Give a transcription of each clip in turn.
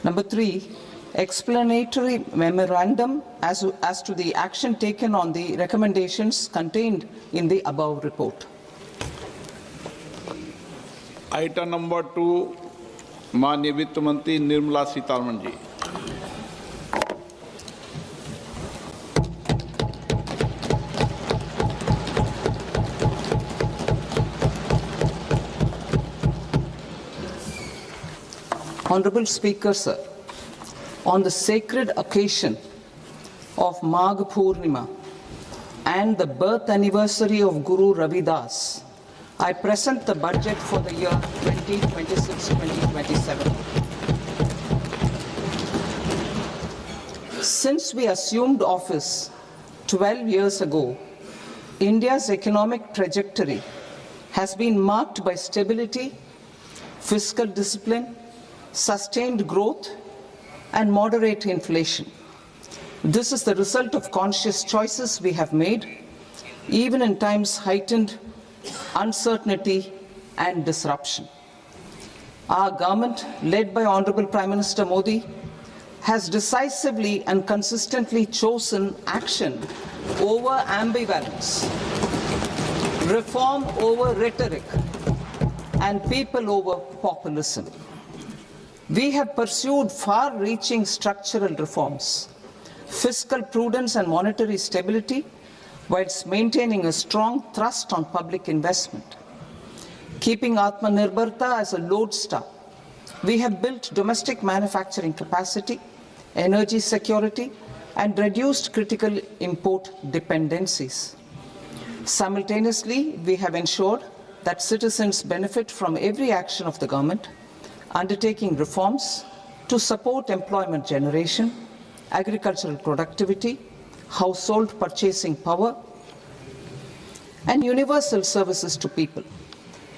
Number 3, explanatory memorandum as to the action taken on the recommendations contained in the above report. Item number 2, माननीय वित्त मंत्री Nirmala Sitharaman ji. Honorable Speaker, sir, on the sacred occasion of Magh Purnima and the birth anniversary of Guru Ravidas, I present the budget for the year 2026-2027. Since we assumed office 12 years ago, India's economic trajectory has been marked by stability, fiscal discipline, sustained growth, and moderate inflation. This is the result of conscious choices we have made, even in times heightened uncertainty and disruption. Our government, led by Honorable Prime Minister Modi, has decisively and consistently chosen action over ambivalence, reform over rhetoric, and people over populism. We have pursued far-reaching structural reforms, fiscal prudence and monetary stability, whilst maintaining a strong thrust on public investment. Keeping Atmanirbharta as a lodestar, we have built domestic manufacturing capacity, energy security, and reduced critical import dependencies. Simultaneously, we have ensured that citizens benefit from every action of the government, undertaking reforms to support employment generation, agricultural productivity, household purchasing power, and universal services to people.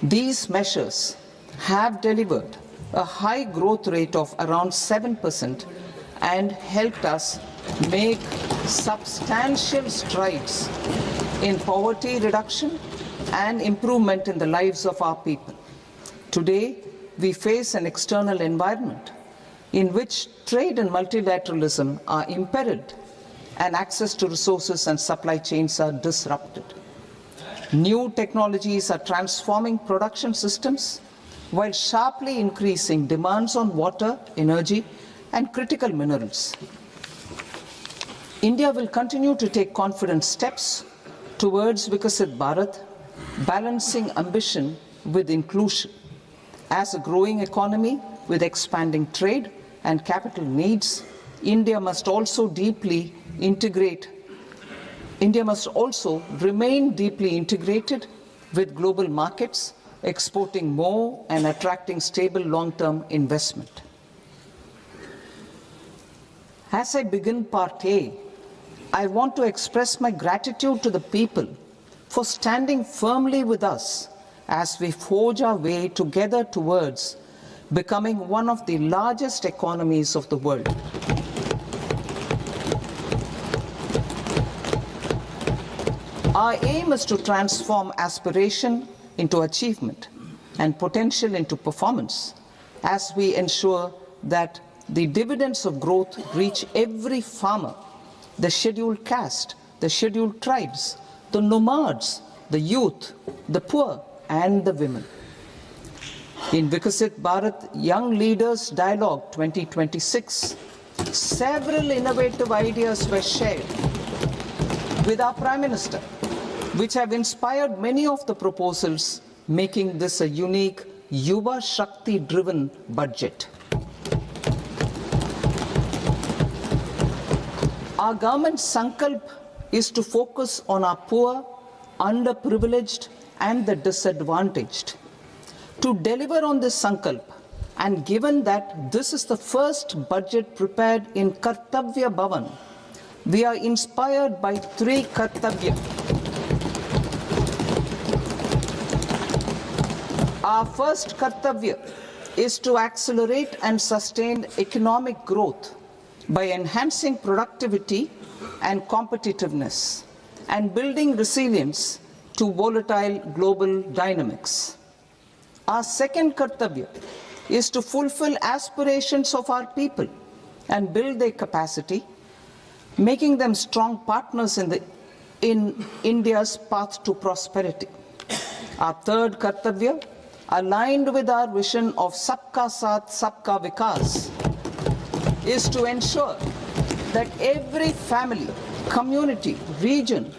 These measures have delivered a high growth rate of around 7% and helped us make substantial strides in poverty reduction and improvement in the lives of our people. Today, we face an external environment in which trade and multilateralism are imperiled and access to resources and supply chains are disrupted. New technologies are transforming production systems while sharply increasing demands on water, energy, and critical minerals. India will continue to take confident steps towards Vikasit Bharat, balancing ambition with inclusion. As a growing economy with expanding trade and capital needs, India must also remain deeply integrated with global markets, exporting more and attracting stable long-term investment. As I begin Part A, I want to express my gratitude to the people for standing firmly with us as we forge our way together towards becoming one of the largest economies of the world. Our aim is to transform aspiration into achievement and potential into performance as we ensure that the dividends of growth reach every farmer, the scheduled caste, the scheduled tribes, the nomads, the youth, the poor, and the women. In Vikasit Bharat Young Leaders Dialogue 2026, several innovative ideas were shared with our Prime Minister, which have inspired many of the proposals, making this a unique Yuva Shakti-driven budget. Our government's sankalp is to focus on our poor, underprivileged, and the disadvantaged. To deliver on this sankalp, and given that this is the first budget prepared in Kartavya Bhavan, we are inspired by 3 Kartavya. Our first Kartavya is to accelerate and sustain economic growth by enhancing productivity and competitiveness and building resilience to volatile global dynamics. Our second Kartavya is to fulfill aspirations of our people and build their capacity, making them strong partners in India's path to prosperity. Our third kartavya, aligned with our vision of Sabka Saath, Sabka Vikas, is to ensure that every family, community, region,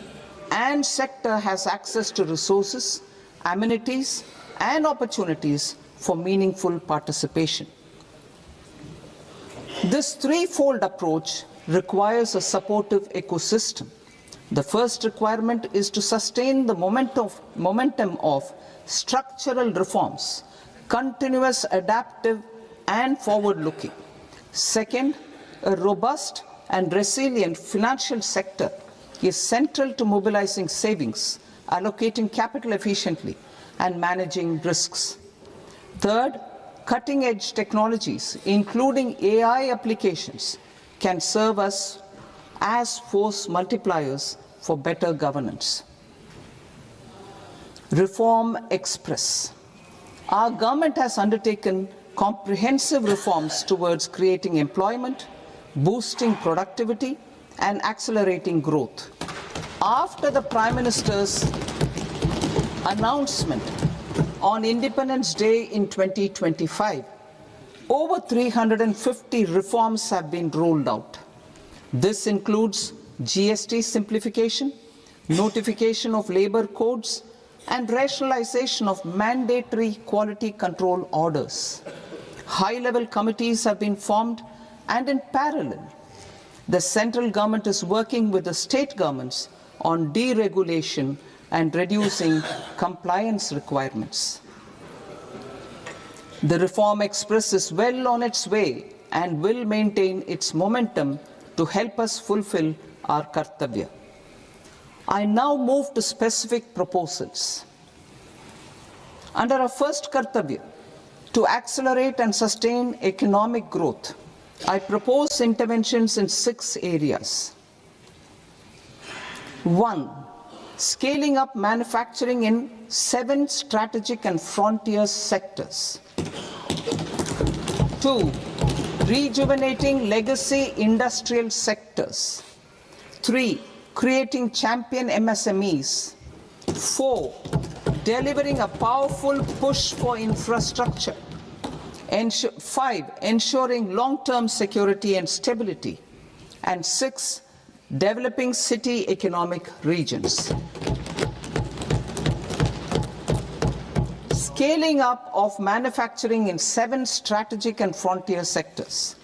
and sector has access to resources, amenities, and opportunities for meaningful participation. This threefold approach requires a supportive ecosystem. The first requirement is to sustain the momentum of structural reforms, continuous, adaptive, and forward-looking. Second, a robust and resilient financial sector is central to mobilizing savings, allocating capital efficiently, and managing risks. Third, cutting-edge technologies, including AI applications, can serve us as force multipliers for better governance. Reform Express. Our government has undertaken comprehensive reforms towards creating employment, boosting productivity, and accelerating growth. After the Prime Minister's announcement on Independence Day in 2025, over 350 reforms have been rolled out. This includes GST simplification, notification of labor codes, and rationalization of mandatory quality control orders. High-level committees have been formed, and in parallel, the central government is working with the state governments on deregulation and reducing compliance requirements. The Reform Express is well on its way and will maintain its momentum to help us fulfill our kartavya. I now move to specific proposals. Under our first kartavya, to accelerate and sustain economic growth, I propose interventions in 6 areas. 1. Scaling up manufacturing in 7 strategic and frontier sectors. 2. Rejuvenating legacy industrial sectors. 3. Creating champion MSMEs. 4. Delivering a powerful push for infrastructure. 5. Ensuring long-term security and stability. And 6. Developing city economic regions. Scaling up of manufacturing in 7 strategic and frontier sectors.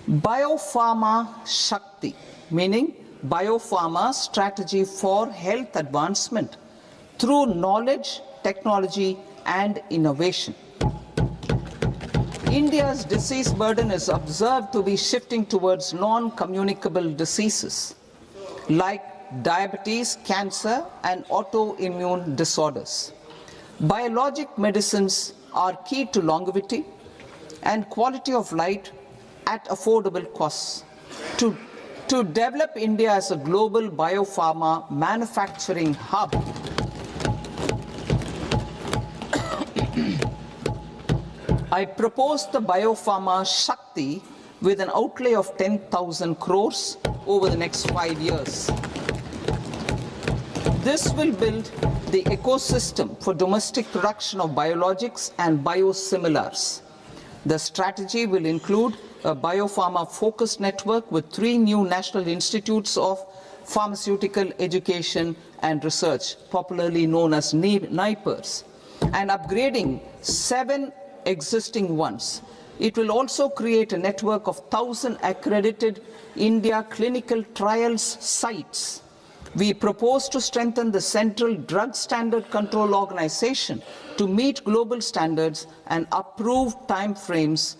Biopharma Shakti, meaning biopharma strategy for health advancement through knowledge, technology, and innovation. India's disease burden is observed to be shifting towards non-communicable diseases like diabetes, cancer, and autoimmune disorders. Biologic medicines are key to longevity and quality of life at affordable costs. To develop India as a global biopharma manufacturing hub, I propose the Biopharma Shakti with an outlay of 10,000 crores over the next 5 years. This will build the ecosystem for domestic production of biologics and biosimilars. The strategy will include a biopharma-focused network with 3 new national institutes of pharmaceutical education and research, popularly known as NIPERs, and upgrading 7 existing ones. It will also create a network of 1,000 accredited India clinical trials sites. We propose to strengthen the Central Drug Standard Control Organization to meet global standards and approve timeframes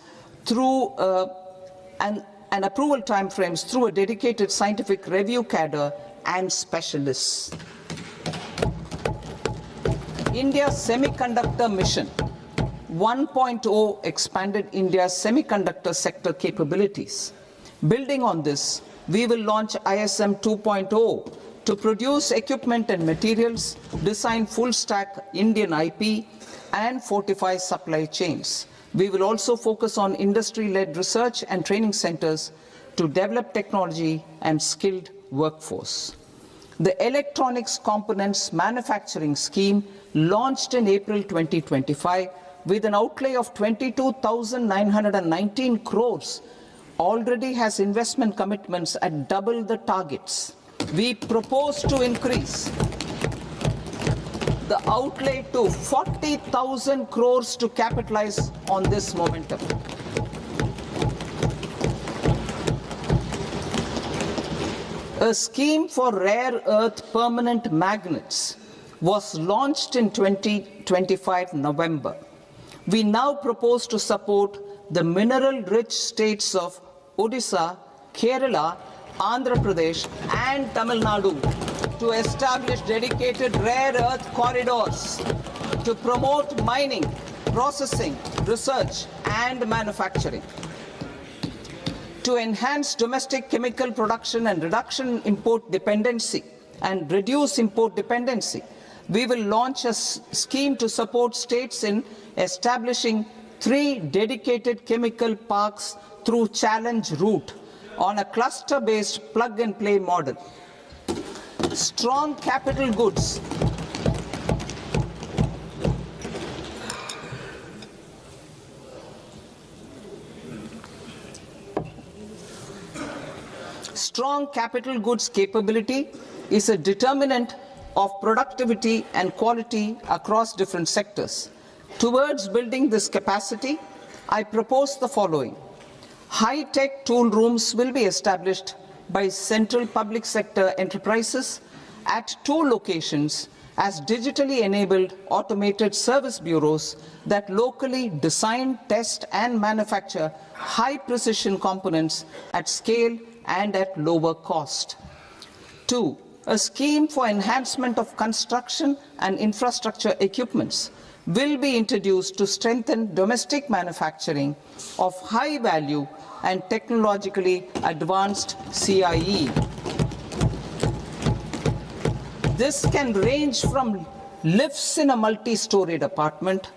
through and approval timeframes through a dedicated scientific review cadre and specialists. India's semiconductor mission 1.0 expanded India's semiconductor sector capabilities. Building on this, we will launch ISM 2.0 to produce equipment and materials, design full-stack Indian IP, and fortify supply chains. We will also focus on industry-led research and training centers to develop technology and skilled workforce. The Electronics Components Manufacturing Scheme, launched in April 2025 with an outlay of 22,919 crores, already has investment commitments at double the targets. We propose to increase the outlay to 40,000 crores to capitalize on this momentum. A scheme for rare earth permanent magnets was launched in 2025 November. We now propose to support the mineral-rich states of Odisha, Kerala, Andhra Pradesh and Tamil Nadu to establish dedicated rare earth corridors to promote mining, processing, research and manufacturing. To enhance domestic chemical production and reduce import dependency, we will launch a scheme to support states in establishing 3 dedicated chemical parks through challenge route on a cluster-based plug-and-play model. Strong capital goods Strong capital goods capability is a determinant of productivity and quality across different sectors. Towards building this capacity, I propose the following. High-tech tool rooms will be established by central public sector enterprises at 2 locations as digitally enabled automated service bureaus that locally design, test and manufacture high-precision components at scale and at lower cost. 2. A scheme for enhancement of construction and infrastructure equipments will be introduced to strengthen domestic manufacturing of high value and technologically advanced CIE. This can range from lifts in a multi-storied apartment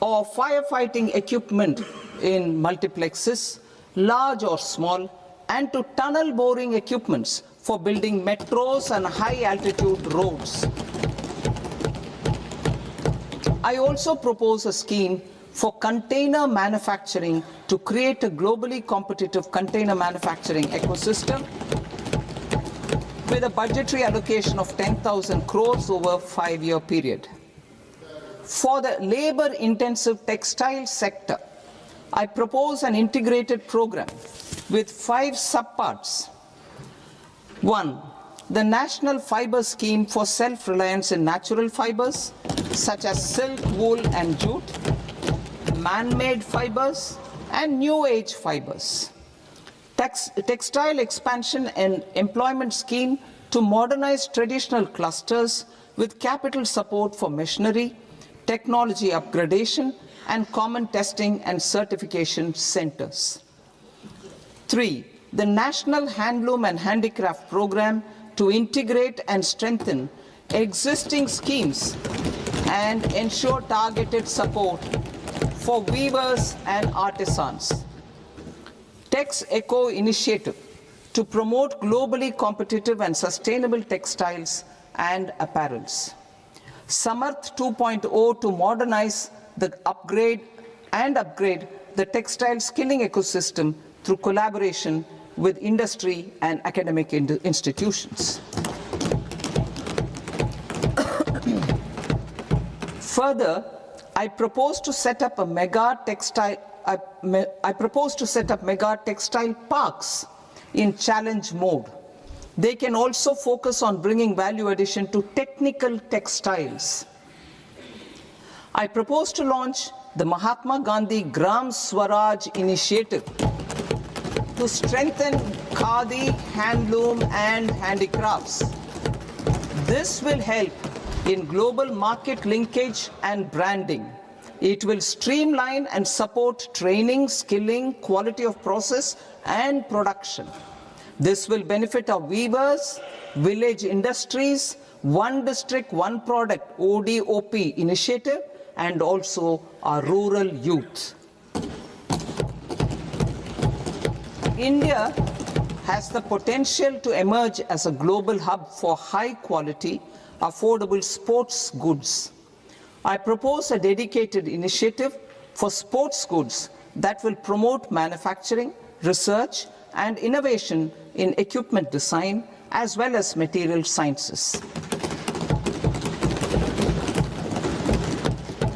or firefighting equipment in multiplexes, large or small, and to tunnel boring equipments for building metros and high-altitude roads. I also propose a scheme for container manufacturing to create a globally competitive container manufacturing ecosystem with a budgetary allocation of 10,000 crores over a 5-year period. For the labor-intensive textile sector, I propose an integrated program with 5 subparts. 1. The National Fiber Scheme for self-reliance in natural fibers, such as silk, wool and jute, man-made fibers, and new-age fibers. Textile expansion and employment scheme to modernize traditional clusters with capital support for machinery, technology upgradation, and common testing and certification centers. 3. The National Handloom and Handicraft Program to integrate and strengthen existing schemes and ensure targeted support for weavers and artisans. Tex Eco Initiative to promote globally competitive and sustainable textiles and apparels. Samarth 2.0 to modernize the upgrade the textile skilling ecosystem through collaboration with industry and academic institutions. Further, I propose to set up mega textile parks in challenge mode. They can also focus on bringing value addition to technical textiles. I propose to launch the Mahatma Gandhi Gram Swaraj initiative to strengthen khadi, handloom and handicrafts. This will help in global market linkage and branding. It will streamline and support training, skilling, quality of process and production. This will benefit our weavers, village industries, One District, One Product ODOP initiative and also our rural youth. India has the potential to emerge as a global hub for high-quality, affordable sports goods. I propose a dedicated initiative for sports goods that will promote manufacturing, research, and innovation in equipment design as well as material sciences.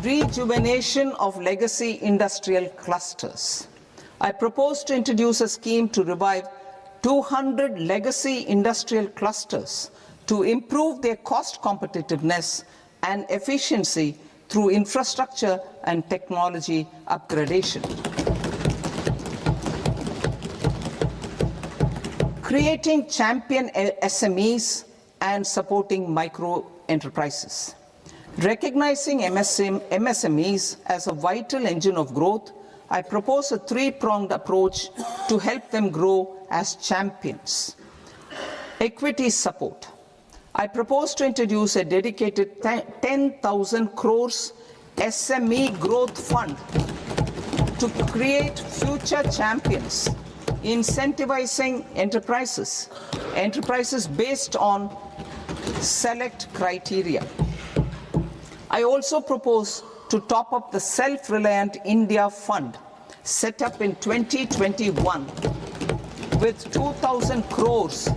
Rejuvenation of legacy industrial clusters. I propose to introduce a scheme to revive 200 legacy industrial clusters to improve their cost competitiveness and efficiency through infrastructure and technology upgradation. Creating champion SMEs and supporting micro enterprises. Recognizing MSMEs as a vital engine of growth, I propose a three-pronged approach to help them grow as champions. Equity support. I propose to introduce a dedicated 10,000 crores SME growth fund to create future champions, incentivizing enterprises based on select criteria. I also propose to top up the Self-Reliant India Fund set up in 2021 with 2,000 crores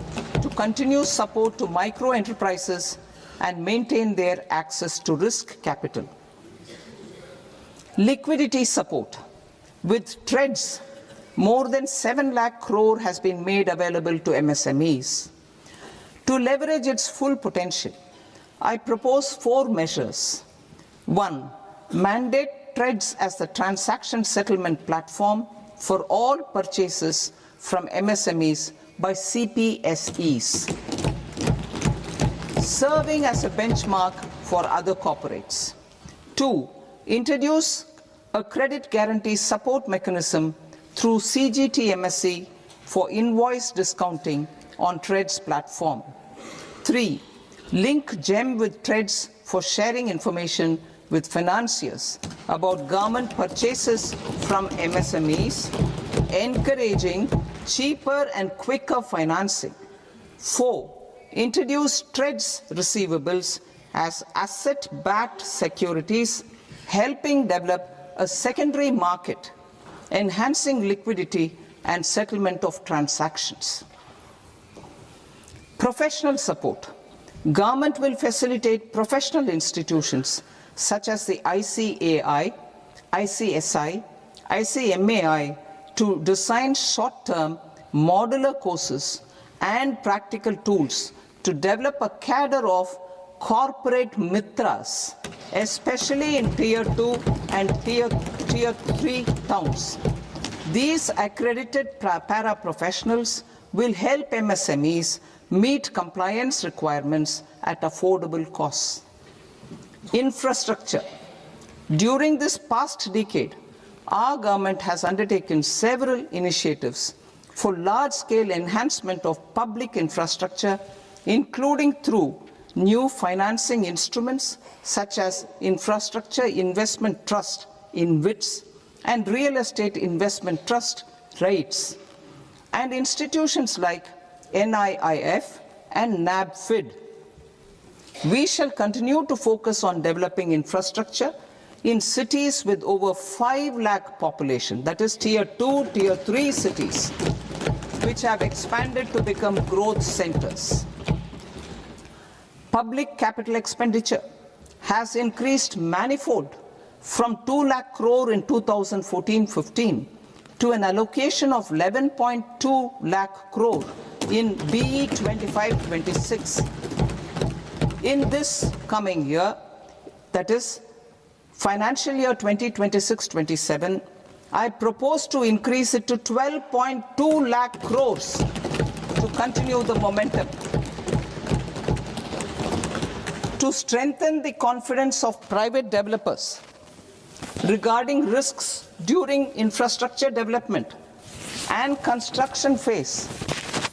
to continue support to micro enterprises and maintain their access to risk capital. Liquidity support. With TREDS, more than 7 lakh crore has been made available to MSMEs. To leverage its full potential, I propose 4 measures. 1. Mandate TREDS as the transaction settlement platform for all purchases from MSMEs by CPSEs, serving as a benchmark for other corporates. 2. Introduce a credit guarantee support mechanism through CGT-MSE for invoice discounting on TREDS platform. 3. Link GEM with TREDS for sharing information with financiers about government purchases from MSMEs, encouraging cheaper and quicker financing. 4. Introduce TREDS receivables as asset-backed securities, helping develop a secondary market, enhancing liquidity and settlement of transactions. Professional support. Government will facilitate professional institutions such as the ICAI, ICSI, ICMAI to design short-term modular courses and practical tools to develop a cadre of corporate mitras, especially in Tier 2 and Tier 3 towns. These accredited para-professionals will help MSMEs meet compliance requirements at affordable costs. Infrastructure. During this past decade, our government has undertaken several initiatives for large-scale enhancement of public infrastructure, including through new financing instruments such as Infrastructure Investment Trust (InvITs) and Real Estate Investment Trust (REITs), and institutions like NIIF and NABFID. We shall continue to focus on developing infrastructure in cities with over 5 lakh population, that is Tier 2, Tier 3 cities, which have expanded to become growth centers. Public capital expenditure has increased manifold from 2 lakh crore in 2014-15 to an allocation of 11.2 lakh crore in BE 25-26. In this coming year, that is financial year 2026-27, I propose to increase it to 12.2 lakh crores to continue the momentum. To strengthen the confidence of private developers regarding risks during infrastructure development and construction phase,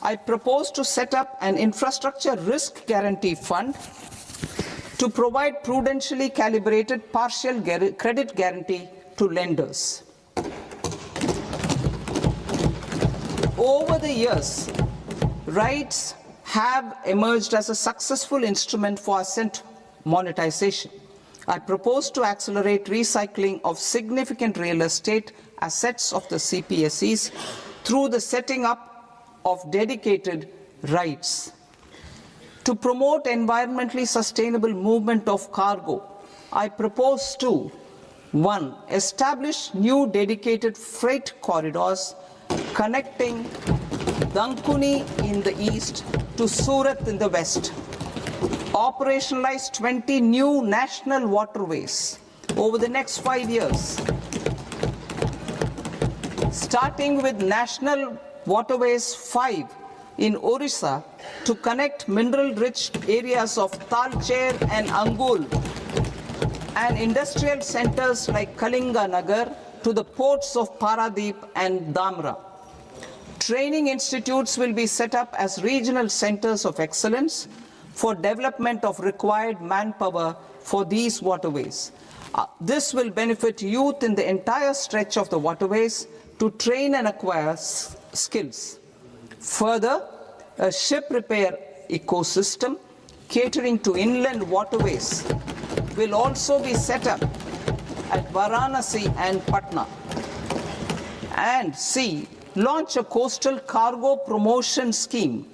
I propose to set up an infrastructure risk guarantee fund to provide prudentially calibrated partial credit guarantee to lenders. Over the years, rights have emerged as a successful instrument for asset monetization. I propose to accelerate recycling of significant real estate assets of the CPSEs through the setting up of dedicated rights. To promote environmentally sustainable movement of cargo, I propose to 1. Establish new dedicated freight corridors connecting Dankuni in the east to Surat in the west. Operationalize 20 new national waterways over the next 5 years. Starting with National Waterways 5 in Orissa to connect mineral-rich areas of Talcher and Angul and industrial centers like Kalinga Nagar to the ports of Paradeep and Dhamra. Training institutes will be set up as regional centers of excellence for development of required manpower for these waterways. This will benefit youth in the entire stretch of the waterways to train and acquire skills. Further, a ship repair ecosystem catering to inland waterways will also be set up at Varanasi and Patna. And C, launch a coastal cargo promotion scheme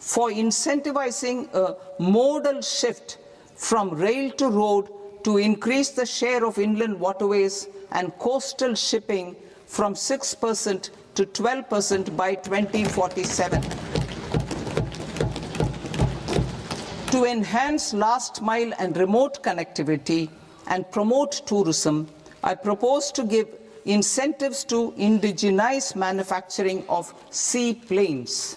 for incentivizing a modal shift from rail to road to increase the share of inland waterways and coastal shipping from 6% to 12% by 2047. To enhance last mile and remote connectivity and promote tourism, I propose to give incentives to indigenize manufacturing of seaplanes.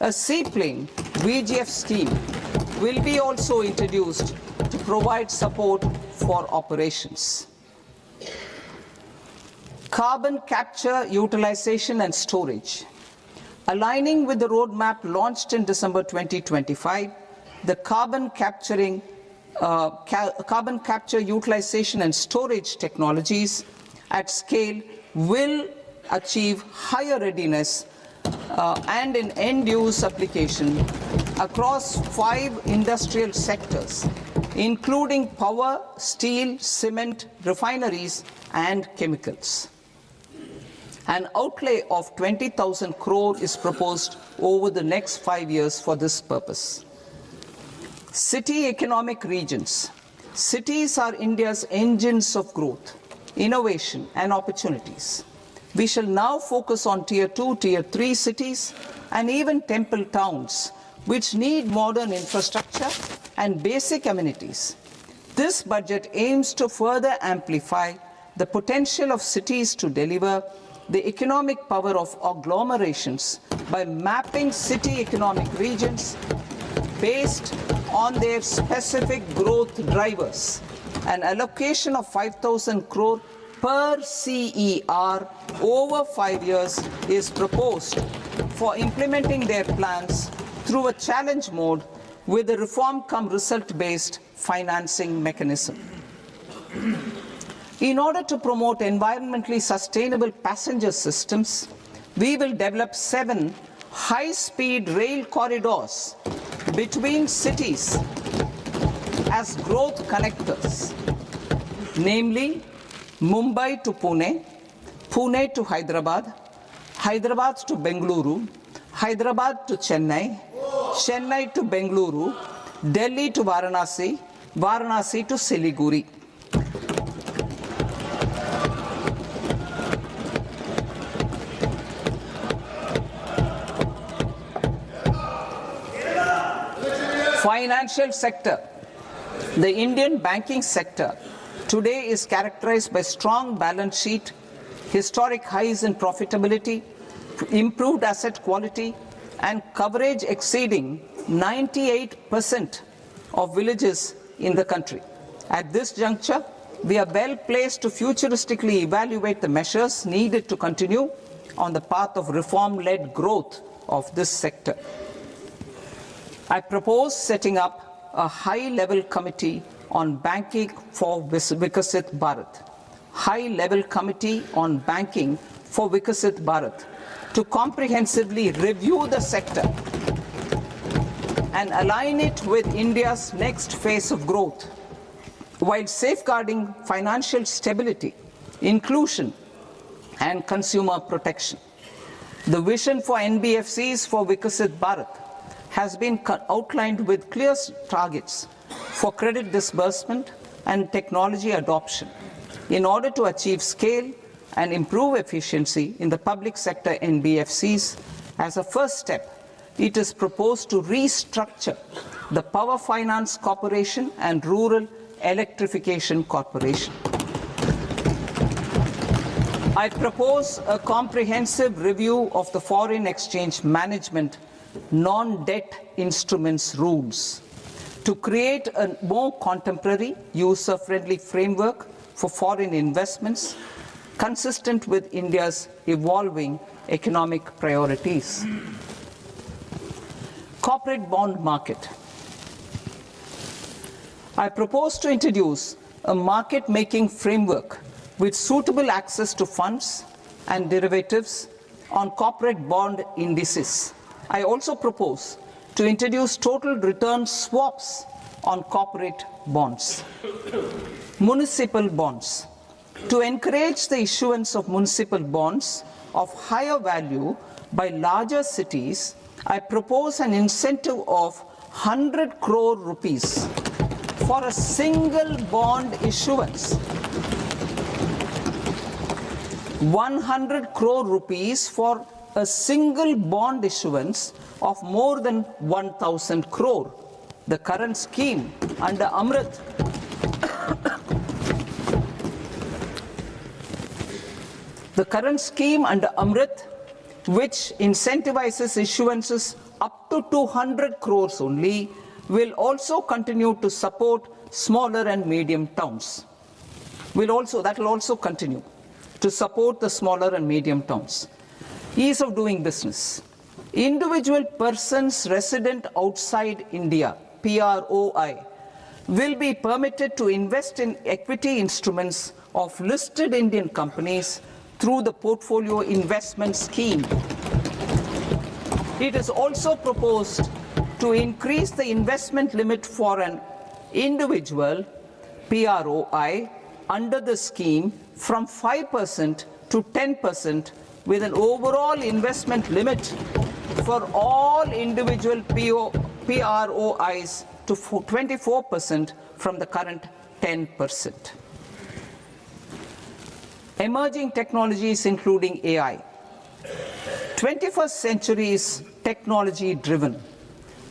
A seaplane VGF scheme will be also introduced to provide support for operations. Carbon capture, utilization and storage. Aligning with the roadmap launched in December 2025, the carbon capture, utilization and storage technologies at scale will achieve higher readiness and in end-use application across 5 industrial sectors, including power, steel, cement, refineries, and chemicals. An outlay of 20,000 crore is proposed over the next 5 years for this purpose. City economic regions. Cities are India's engines of growth, innovation, and opportunities. We shall now focus on Tier 2, Tier 3 cities, and even temple towns, which need modern infrastructure and basic amenities. This budget aims to further amplify the potential of cities to deliver the economic power of agglomerations by mapping city economic regions based on their specific growth drivers. An allocation of 5,000 crore per CER over 5 years is proposed for implementing their plans through a challenge mode with a reform-cum-result-based financing mechanism. In order to promote environmentally sustainable passenger systems, we will develop 7 high-speed rail corridors between cities as growth connectors, namely Mumbai to Pune, Pune to Hyderabad, Hyderabad to Bengaluru, Hyderabad to Chennai, Chennai to Bengaluru, Delhi to Varanasi, Varanasi to Siliguri. Financial sector. The Indian banking sector today is characterized by strong balance sheet, historic highs in profitability, improved asset quality, and coverage exceeding 98% of villages in the country. At this juncture, we are well placed to futuristically evaluate the measures needed to continue on the path of reform-led growth of this sector. I propose setting up a high-level committee on banking for Vikasit Bharat. High-level committee on banking for Vikasit Bharat to comprehensively review the sector and align it with India's next phase of growth, while safeguarding financial stability, inclusion, and consumer protection. The vision for NBFCs for Vikasit Bharat has been outlined with clear targets for credit disbursement and technology adoption in order to achieve scale and improve efficiency in the public sector NBFCs. As a first step, it is proposed to restructure the Power Finance Corporation and Rural Electrification Corporation. I propose a comprehensive review of the foreign exchange management non-debt instruments rules to create a more contemporary, user-friendly framework for foreign investments consistent with India's evolving economic priorities. Corporate bond market. I propose to introduce a market-making framework with suitable access to funds and derivatives on corporate bond indices. I also propose to introduce total return swaps on corporate bonds. Municipal bonds. To encourage the issuance of municipal bonds of higher value by larger cities, I propose an incentive of 100 crore rupees for a single bond issuance. 100 crore rupees for a single bond issuance of more than 1,000 crore. The current scheme under Amrit which incentivizes issuances up to 200 crores only, will also continue to support smaller and medium towns. That will also continue to support the smaller and medium towns. Ease of doing business. Individual persons resident outside India, PROI, will be permitted to invest in equity instruments of listed Indian companies through the portfolio investment scheme. It is also proposed to increase the investment limit for an individual PROI under the scheme from 5% to 10%, with an overall investment limit for all individual PROIs to 24% from the current 10%. Emerging technologies including AI. 21st century is technology-driven.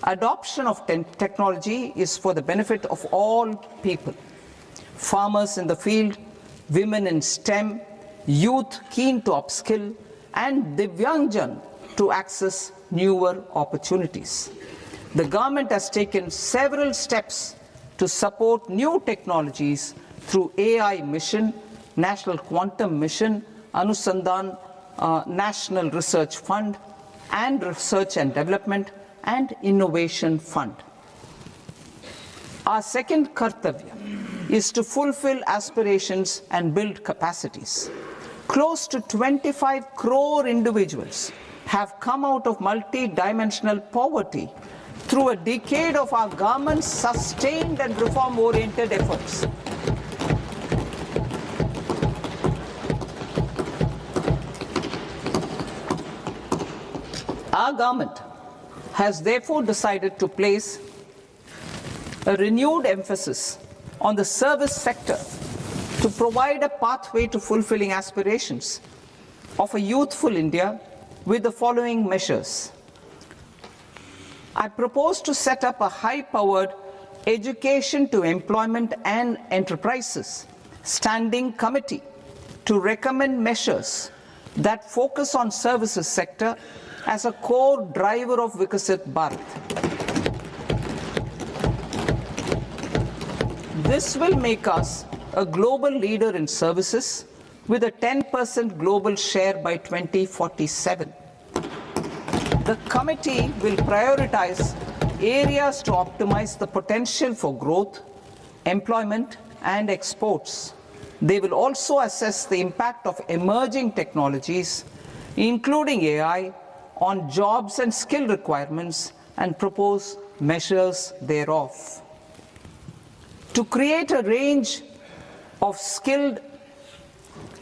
Adoption of technology is for the benefit of all people. Farmers in the field, women in STEM, youth keen to upskill, and Divyangjan to access newer opportunities. The government has taken several steps to support new technologies through AI Mission, National Quantum Mission, Anusandhan National Research Fund, and Research and Development and Innovation Fund. Our second kartavya is to fulfill aspirations and build capacities. Close to 25 crore individuals have come out of multi-dimensional poverty through a decade of our government's sustained and reform-oriented efforts. Our government has therefore decided to place a renewed emphasis on the service sector to provide a pathway to fulfilling aspirations of a youthful India with the following measures. I propose to set up a high-powered education to employment and enterprises standing committee to recommend measures that focus on services sector as a core driver of Vikasit Bharat. This will make us a global leader in services with a 10% global share by 2047. The committee will prioritize areas to optimize the potential for growth, employment, and exports. They will also assess the impact of emerging technologies including AI, on jobs and skill requirements and propose measures thereof. To create a range of skilled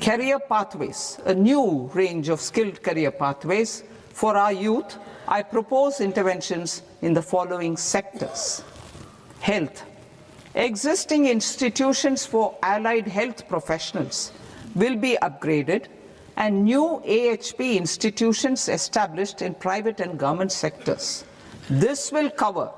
career pathways, a new range of skilled career pathways for our youth, I propose interventions in the following sectors. Health. Existing institutions for allied health professionals will be upgraded and new AHP institutions established in private and government sectors. This will cover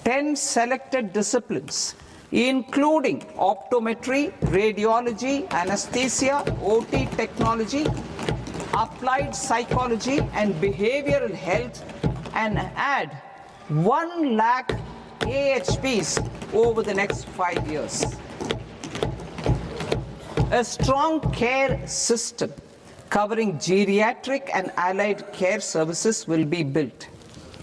10 selected disciplines, including optometry, radiology, anesthesia, OT technology, applied psychology and behavioral health, and add 1 lakh AHPs over the next 5 years. A strong care system covering geriatric and allied care services will be built.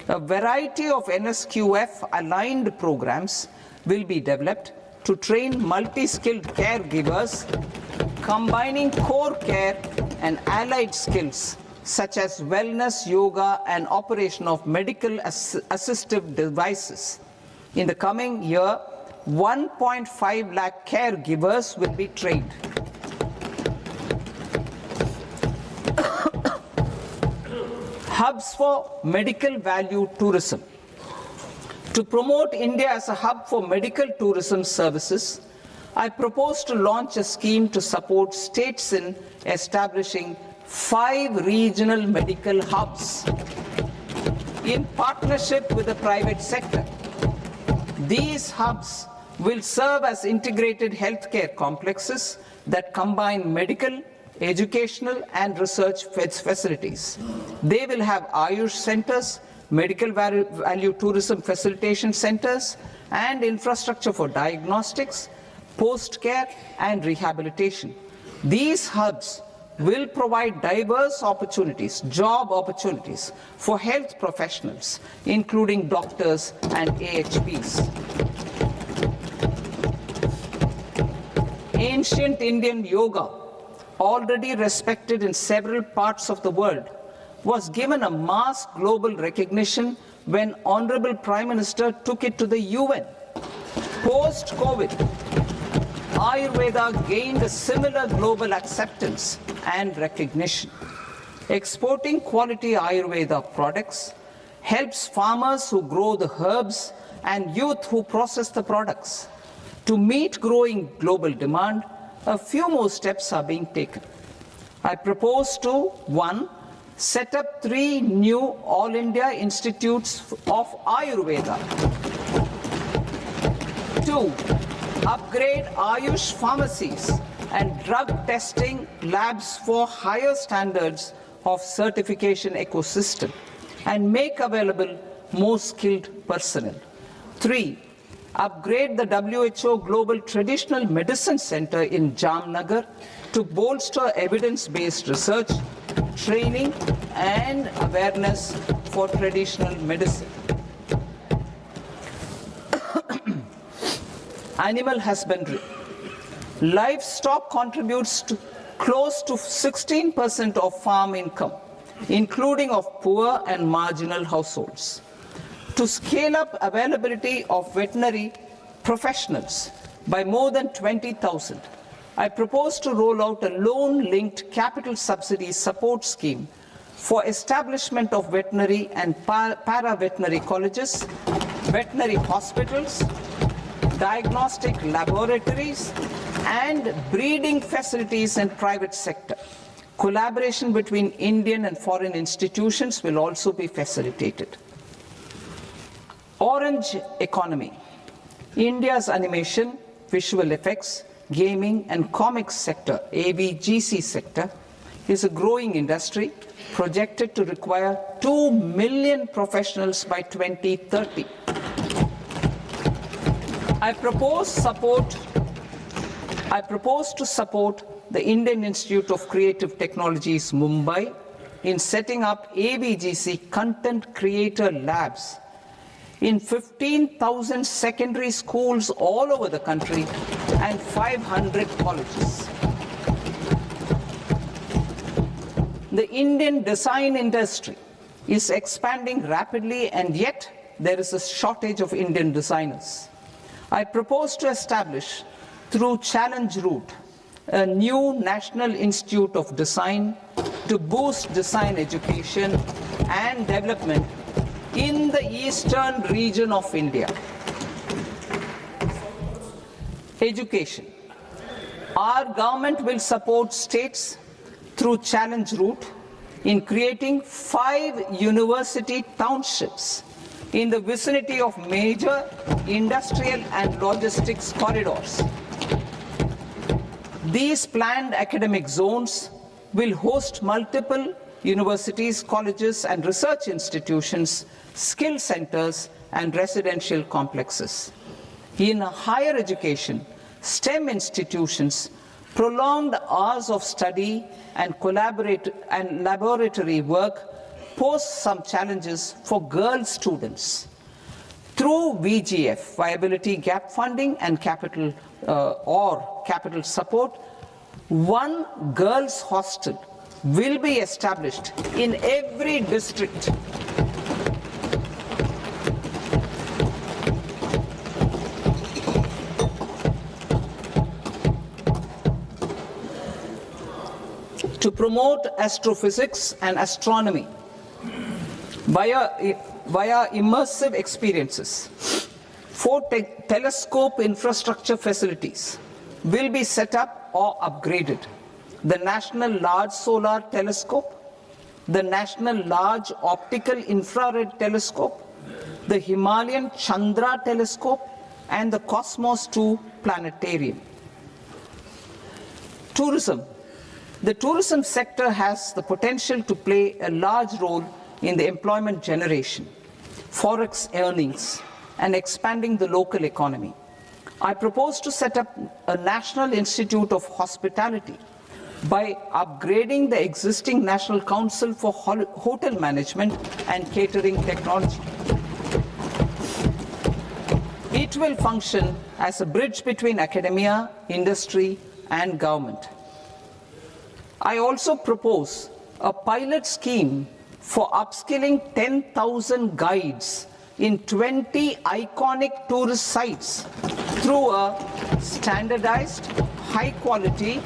A variety of NSQF-aligned programs will be developed to train multi-skilled caregivers, combining core care and allied skills such as wellness, yoga, and operation of medical assistive devices. In the coming year, 1.5 lakh caregivers will be trained. Hubs for medical value tourism. To promote India as a hub for medical tourism services, I propose to launch a scheme to support states in establishing 5 regional medical hubs in partnership with the private sector. These hubs will serve as integrated healthcare complexes that combine medical, educational, and research facilities. They will have Ayush centers, medical value tourism facilitation centers, and infrastructure for diagnostics, post-care, and rehabilitation. These hubs will provide diverse opportunities, job opportunities for health professionals, including doctors and AHPs. Ancient Indian yoga, already respected in several parts of the world, was given a mass global recognition when Honorable Prime Minister took it to the UN. Post-COVID, Ayurveda gained a similar global acceptance and recognition. Exporting quality Ayurveda products helps farmers who grow the herbs and youth who process the products. To meet growing global demand, a few more steps are being taken. I propose to 1. Set up 3 new All India Institutes of Ayurveda. 2. Upgrade Ayush pharmacies and drug testing labs for higher standards of certification ecosystem and make available more skilled personnel. 3. Upgrade the WHO Global Traditional Medicine Center in Jamnagar to bolster evidence-based research, training, and awareness for traditional medicine. Animal husbandry. Livestock contributes to close to 16% of farm income, including of poor and marginal households. To scale up availability of veterinary professionals by more than 20,000, I propose to roll out a loan-linked capital subsidy support scheme for establishment of veterinary and para-veterinary colleges, veterinary hospitals, diagnostic laboratories, and breeding facilities in private sector. Collaboration between Indian and foreign institutions will also be facilitated. Orange economy. India's animation, visual effects, gaming and comics sector, AVGC sector, is a growing industry projected to require 2 million professionals by 2030. I propose to support the Indian Institute of Creative Technologies, Mumbai, in setting up AVGC content creator labs in 15,000 secondary schools all over the country and 500 colleges. The Indian design industry is expanding rapidly, and yet there is a shortage of Indian designers. I propose to establish, through Challenge Route, a new National Institute of Design to boost design education and development in the eastern region of India. Education. Our government will support states through Challenge Route in creating 5 university townships in the vicinity of major industrial and logistics corridors. These planned academic zones will host multiple universities, colleges, and research institutions, skill centers, and residential complexes. In higher education, STEM institutions, prolonged hours of study and laboratory work pose some challenges for girl students. Through VGF, Viability Gap Funding, and capital support, one girls' hostel will be established in every district. To promote astrophysics and astronomy via immersive experiences. 4 telescope infrastructure facilities will be set up or upgraded. The National Large Solar Telescope, the National Large Optical Infrared Telescope, the Himalayan Chandra Telescope, and the Cosmos 2 Planetarium. Tourism. The tourism sector has the potential to play a large role in the employment generation, forex earnings, and expanding the local economy. I propose to set up a National Institute of Hospitality by upgrading the existing National Council for Hotel Management and Catering Technology. It will function as a bridge between academia, industry, and government. I also propose a pilot scheme for upskilling 10,000 guides in 20 iconic tourist sites through a standardized, high-quality,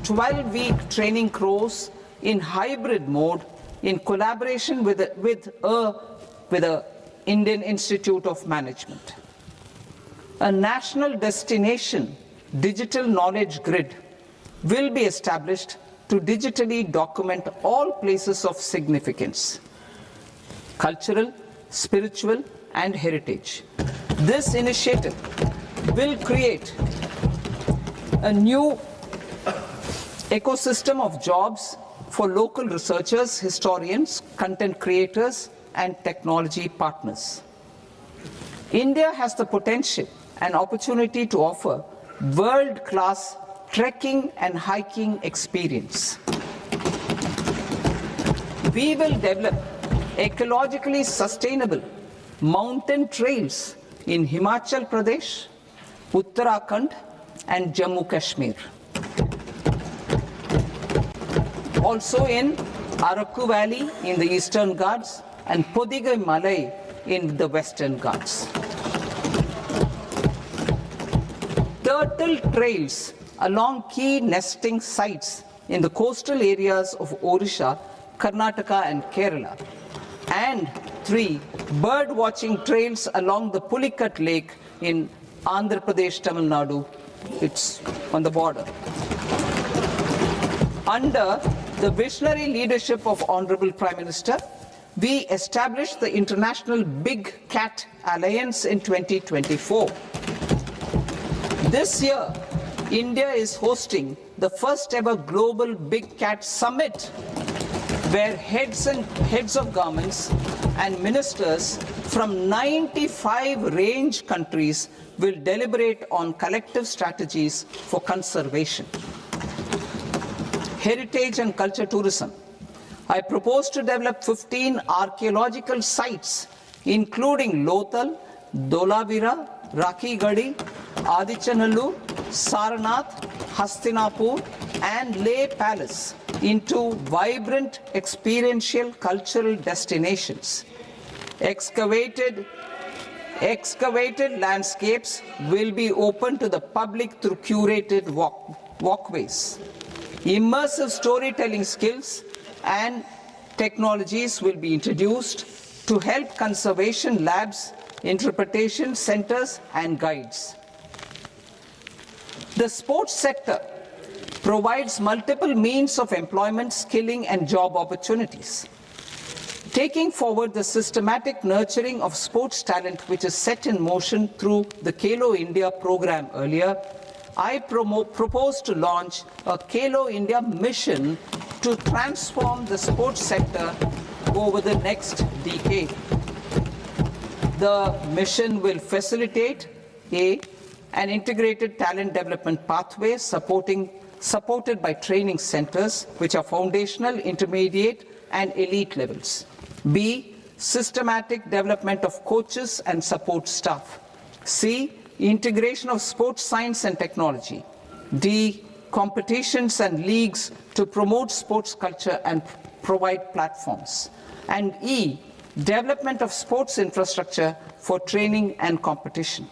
12-week training course in hybrid mode in collaboration with the Indian Institute of Management. A national destination digital knowledge grid will be established to digitally document all places of significance, cultural, spiritual, and heritage. This initiative will create a new ecosystem of jobs for local researchers, historians, content creators, and technology partners. India has the potential and opportunity to offer world-class trekking and hiking experience. We will develop ecologically sustainable mountain trails in Himachal Pradesh, Uttarakhand, and Jammu Kashmir. Also in Araku Valley in the Eastern Ghats and Podigai Malai in the Western Ghats. Turtle trails along key nesting sites in the coastal areas of Odisha, Karnataka, and Kerala. And 3 bird watching trails along the Pulikat Lake in Andhra Pradesh, Tamil Nadu. It's on the border. Under the visionary leadership of Honorable Prime Minister, we established the International Big Cat Alliance in 2024. This year, India is hosting the first ever Global Big Cat Summit, where heads of governments and ministers from 95 range countries will deliberate on collective strategies for conservation. Heritage and culture tourism. I propose to develop 15 archaeological sites, including Lothal, Dolavira, Rakhi Gadi, Adichanallur, Saranath, Hastinapur, and Leh Palace, into vibrant experiential cultural destinations. Excavated landscapes will be open to the public through curated walkways. Immersive storytelling skills and technologies will be introduced to help conservation labs, interpretation centers, and guides. The sports sector provides multiple means of employment, skilling, and job opportunities. Taking forward the systematic nurturing of sports talent which is set in motion through the Khelo India program earlier, I propose to launch a Khelo India mission to transform the sports sector over the next decade. The mission will facilitate an integrated talent development pathway supported by training centers which are foundational, intermediate, and elite levels. B, systematic development of coaches and support staff. C, integration of sports science and technology. D, competitions and leagues to promote sports culture and provide platforms. And E, development of sports infrastructure for training and competition.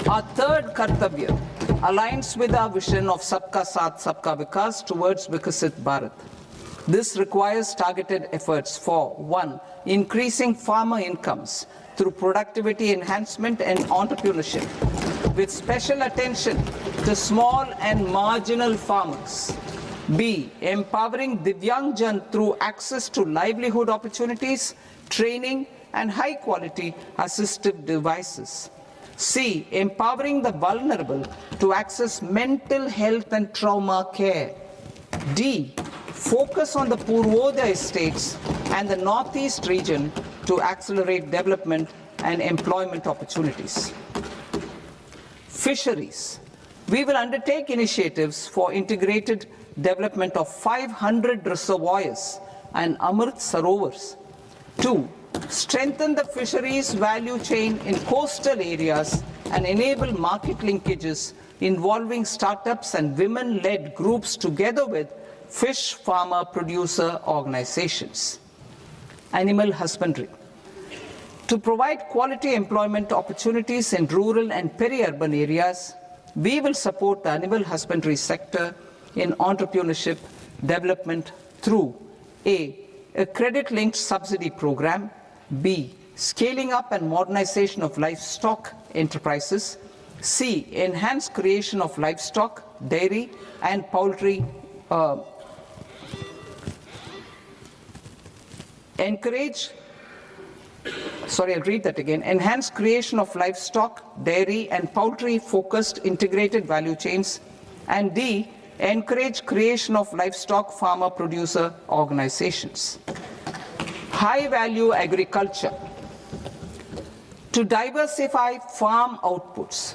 Our third Kartavya aligns with our vision of Sabka Saath, Sabka Vikas towards Vikasit Bharat. This requires targeted efforts for 1. Increasing farmer incomes through productivity enhancement and entrepreneurship, with special attention to small and marginal farmers. B. Empowering Divyangjan through access to livelihood opportunities, training, and high-quality assistive devices. C. Empowering the vulnerable to access mental health and trauma care. D. Focus on the Purvodaya states and the Northeast region to accelerate development and employment opportunities. Fisheries. We will undertake initiatives for integrated development of 500 reservoirs and Amrit Sarovars. 2. Strengthen the fisheries value chain in coastal areas and enable market linkages involving startups and women-led groups together with fish farmer producer organizations. Animal husbandry. To provide quality employment opportunities in rural and peri-urban areas, we will support the animal husbandry sector in entrepreneurship development through A. A credit-linked subsidy program. B. Scaling up and modernization of livestock enterprises. C. Enhanced creation of livestock, dairy, and poultry. Enhanced creation of livestock, dairy, and poultry-focused integrated value chains. And D. Encourage creation of livestock farmer-producer organizations. High-value agriculture. To diversify farm outputs,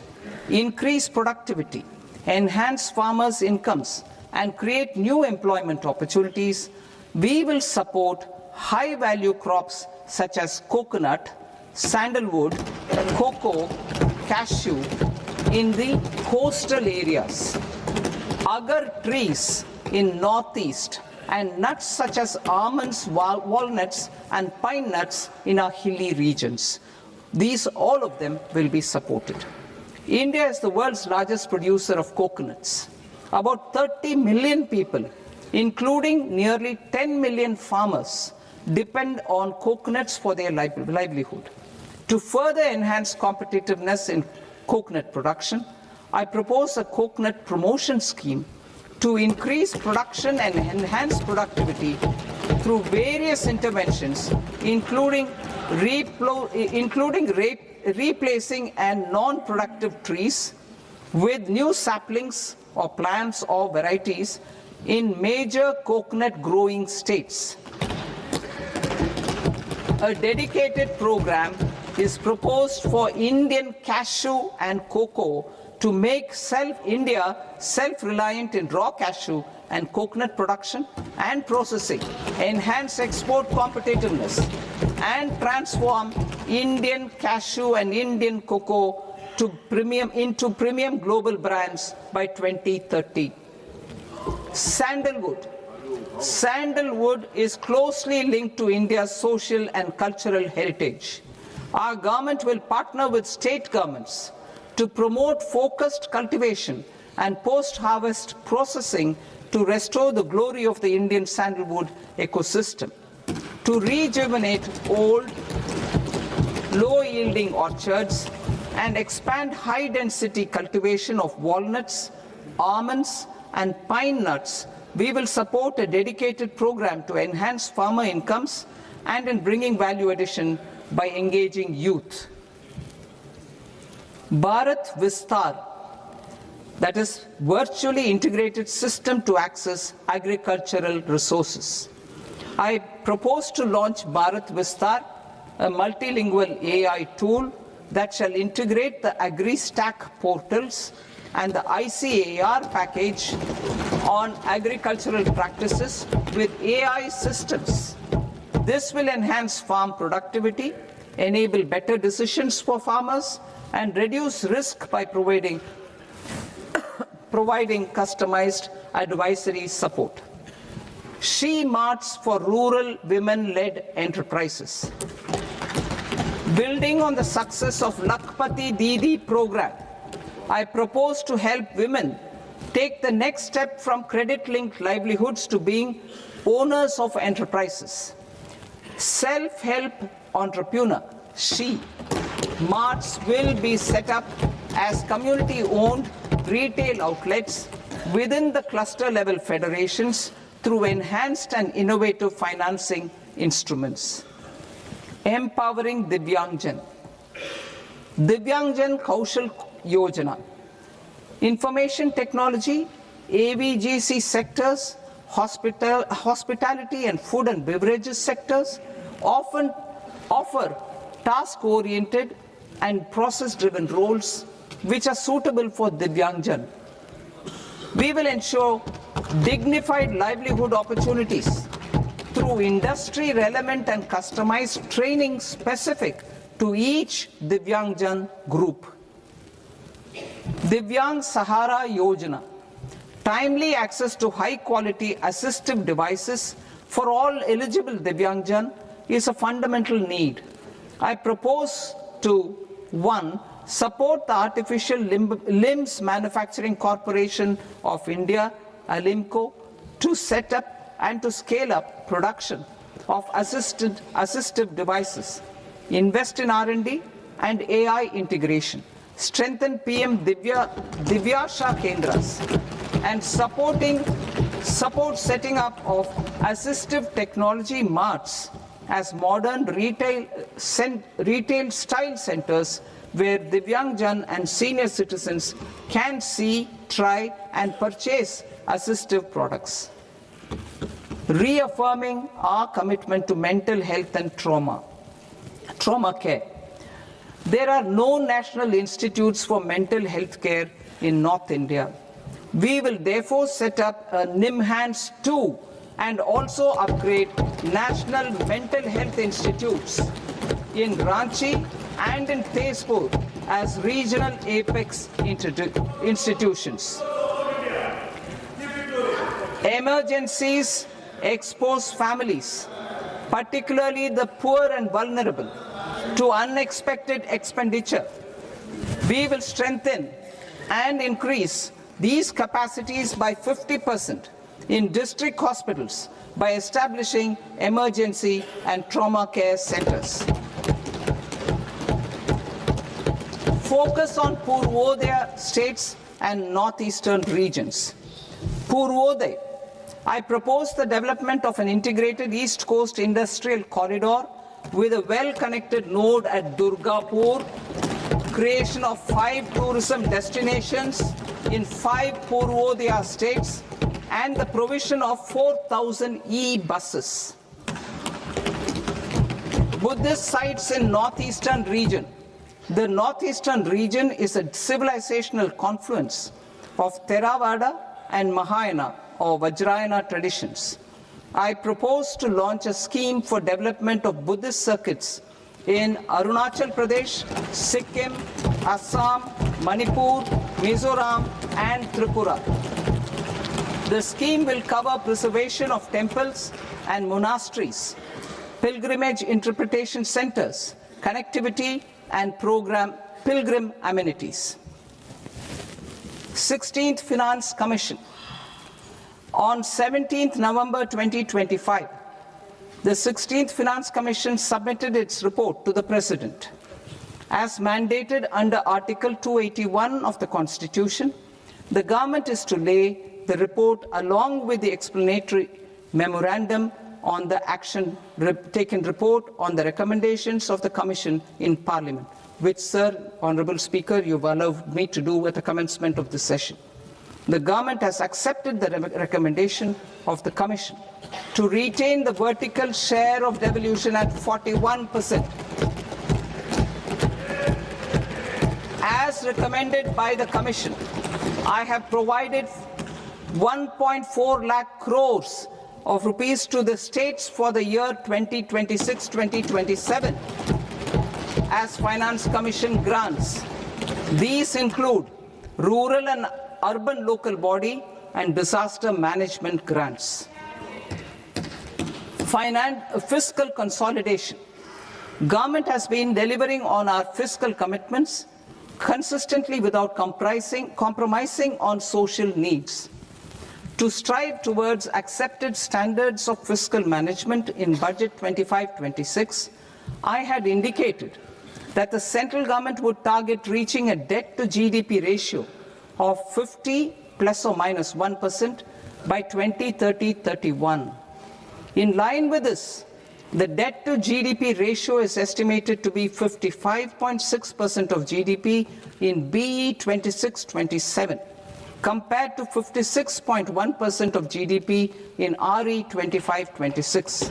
increase productivity, enhance farmers' incomes, and create new employment opportunities, we will support high-value crops such as coconut, sandalwood, cocoa, cashew in the coastal areas, agar trees in Northeast, and nuts such as almonds, walnuts, and pine nuts in our hilly regions. These, all of them, will be supported. India is the world's largest producer of coconuts. About 30 million people, including nearly 10 million farmers, depend on coconuts for their livelihood. To further enhance competitiveness in coconut production, I propose a coconut promotion scheme to increase production and enhance productivity through various interventions, including replacing and non-productive trees with new saplings or plants or varieties in major coconut growing states. A dedicated program is proposed for Indian cashew and cocoa to make India self-reliant in raw cashew and coconut production and processing, enhance export competitiveness, and transform Indian cashew and Indian cocoa into premium global brands by 2030. Sandalwood. Sandalwood is closely linked to India's social and cultural heritage. Our government will partner with state governments to promote focused cultivation and post-harvest processing to restore the glory of the Indian sandalwood ecosystem, to rejuvenate old, low-yielding orchards, and expand high-density cultivation of walnuts, almonds, and pine nuts. We will support a dedicated program to enhance farmer incomes and in bringing value addition by engaging youth. Bharat Vistar, that is virtually integrated system to access agricultural resources. I propose to launch Bharat Vistar, a multilingual AI tool that shall integrate the AgriStack portals and the ICAR package on agricultural practices with AI systems. This will enhance farm productivity, enable better decisions for farmers, and reduce risk by providing customized advisory support. She Marts for rural women-led enterprises. Building on the success of Lakpati Didi program, I propose to help women take the next step from credit-linked livelihoods to being owners of enterprises. Self-help entrepreneur, She Marts will be set up as community-owned retail outlets within the cluster-level federations through enhanced and innovative financing instruments. Empowering Divyangjan. Divyangjan Kaushal Yojana. Information technology, AVGC sectors, hospitality and food and beverages sectors often offer task-oriented and process-driven roles which are suitable for Divyangjan. We will ensure dignified livelihood opportunities through industry-relevant and customized training specific to each Divyangjan group. Divyang Sahara Yojana. Timely access to high-quality assistive devices for all eligible Divyangjan is a fundamental need. I propose to 1. Support the Artificial Limbs Manufacturing Corporation of India, Alimco, to set up and to scale up production of assistive devices, invest in R&D and AI integration, strengthen PM Divyasha Kendras, and support setting up of assistive technology marts as modern retail style centers where Divyangjan and senior citizens can see, try and purchase assistive products. Reaffirming our commitment to mental health and trauma care. There are no national institutes for mental health care in North India. We will therefore set up a NIMHANS 2 and also upgrade national mental health institutes in Ranchi and in Tezpur as regional apex institutions. Emergencies expose families, particularly the poor and vulnerable, to unexpected expenditure. We will strengthen and increase these capacities by 50% in district hospitals by establishing emergency and trauma care centers. Focus on Purvodaya states and northeastern regions. Purvodaya. I propose the development of an integrated East Coast industrial corridor with a well-connected node at Durgapur, creation of 5 tourism destinations in 5 Purvodaya states, and the provision of 4,000 e-buses. Buddhist sites in northeastern region. The northeastern region is a civilizational confluence of Theravada and Mahayana or Vajrayana traditions. I propose to launch a scheme for development of Buddhist circuits in Arunachal Pradesh, Sikkim, Assam, Manipur, Mizoram and Tripura. The scheme will cover preservation of temples and monasteries, pilgrimage interpretation centers, connectivity and pilgrim amenities. 16th Finance Commission. On 17th November 2025, the 16th Finance Commission submitted its report to the President. As mandated under Article 281 of the Constitution, the government is to lay the report along with the explanatory memorandum on the action taken report on the recommendations of the Commission in Parliament, which, Sir, Honourable Speaker, you've allowed me to do at the commencement of the session. The government has accepted the recommendation of the Commission to retain the vertical share of devolution at 41%. As recommended by the Commission, I have provided 1.4 lakh crores of rupees to the states for the year 2026-2027 as Finance Commission grants. These include rural and urban local body and disaster management grants. Fiscal consolidation. Government has been delivering on our fiscal commitments consistently without compromising on social needs. To strive towards accepted standards of fiscal management in Budget 25-26, I had indicated that the central government would target reaching a debt to GDP ratio of 50 plus or minus 1% by 2030-31. In line with this, the debt to GDP ratio is estimated to be 55.6% of GDP in BE 26-27, compared to 56.1% of GDP in RE 25-26.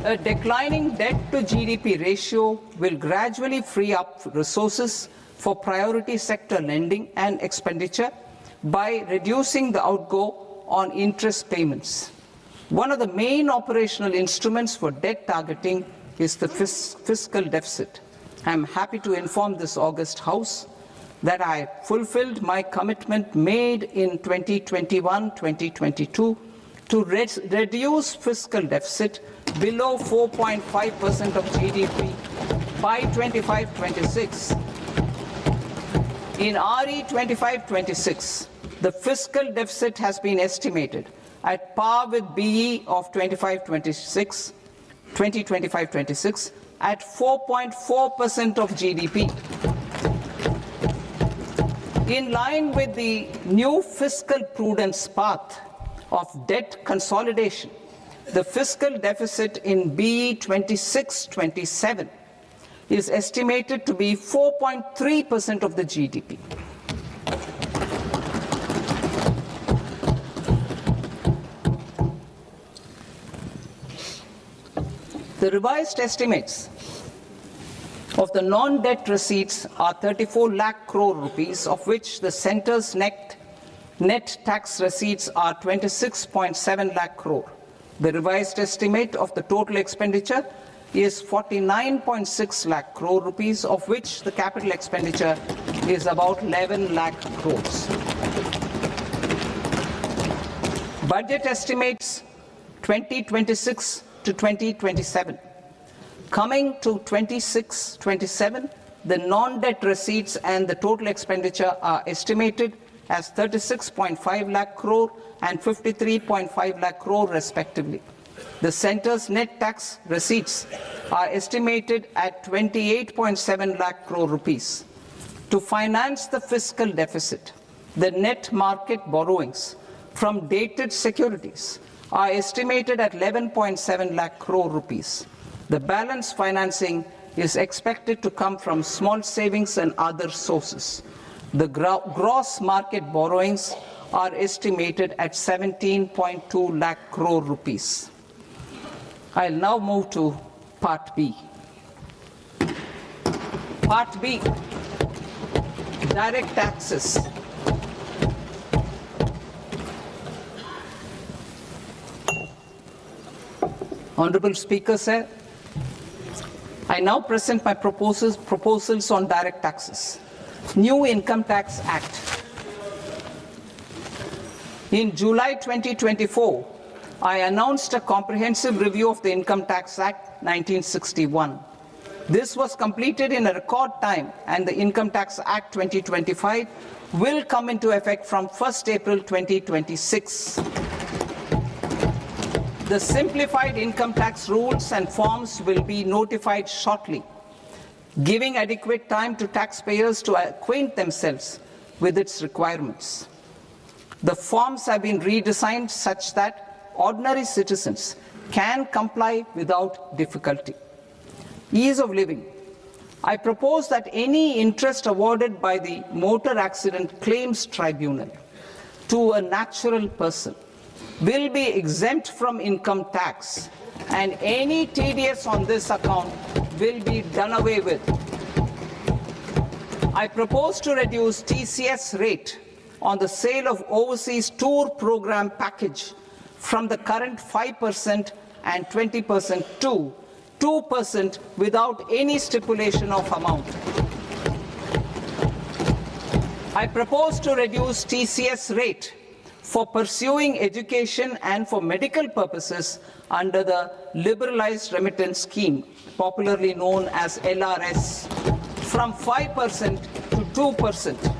A declining debt to GDP ratio will gradually free up resources for priority sector lending and expenditure by reducing the outgo on interest payments. One of the main operational instruments for debt targeting is the fiscal deficit. I am happy to inform this august House that I fulfilled my commitment made in 2021-2022 to reduce fiscal deficit below 4.5% of GDP by 25-26. In RE 25-26, the fiscal deficit has been estimated at par with BE of 2025-26 at 4.4% of GDP. In line with the new fiscal prudence path of debt consolidation, the fiscal deficit in BE 26-27 is estimated to be 4.3% of the GDP. The revised estimates of the non-debt receipts are 34 lakh crore rupees, of which the centre's net tax receipts are 26.7 lakh crore. The revised estimate of the total expenditure is 49.6 lakh crore rupees, of which the capital expenditure is about 11 lakh crores. Budget estimates 2026 to 2027. Coming to 26-27, the non-debt receipts and the total expenditure are estimated as 36.5 lakh crore and 53.5 lakh crore respectively. The centre's net tax receipts are estimated at 28.7 lakh crore rupees. To finance the fiscal deficit, the net market borrowings from dated securities are estimated at 11.7 lakh crore rupees. The balance financing is expected to come from small savings and other sources. The gross market borrowings are estimated at 17.2 lakh crore rupees. I'll now move to Part B. Part B, direct taxes. Honorable Speaker, sir, I now present my proposals on direct taxes. New Income Tax Act. In July 2024, I announced a comprehensive review of the Income Tax Act 1961. This was completed in a record time, and the Income Tax Act 2025 will come into effect from 1st April 2026. The simplified income tax rules and forms will be notified shortly, giving adequate time to taxpayers to acquaint themselves with its requirements. The forms have been redesigned such that ordinary citizens can comply without difficulty. Ease of living. I propose that any interest awarded by the Motor Accident Claims Tribunal to a natural person will be exempt from income tax, and any TDS on this account will be done away with. I propose to reduce TCS rate on the sale of overseas tour program package from the current 5% and 20% to 2% without any stipulation of amount. I propose to reduce TCS rate for pursuing education and for medical purposes under the Liberalized Remittance Scheme, popularly known as LRS, from 5% to 2%.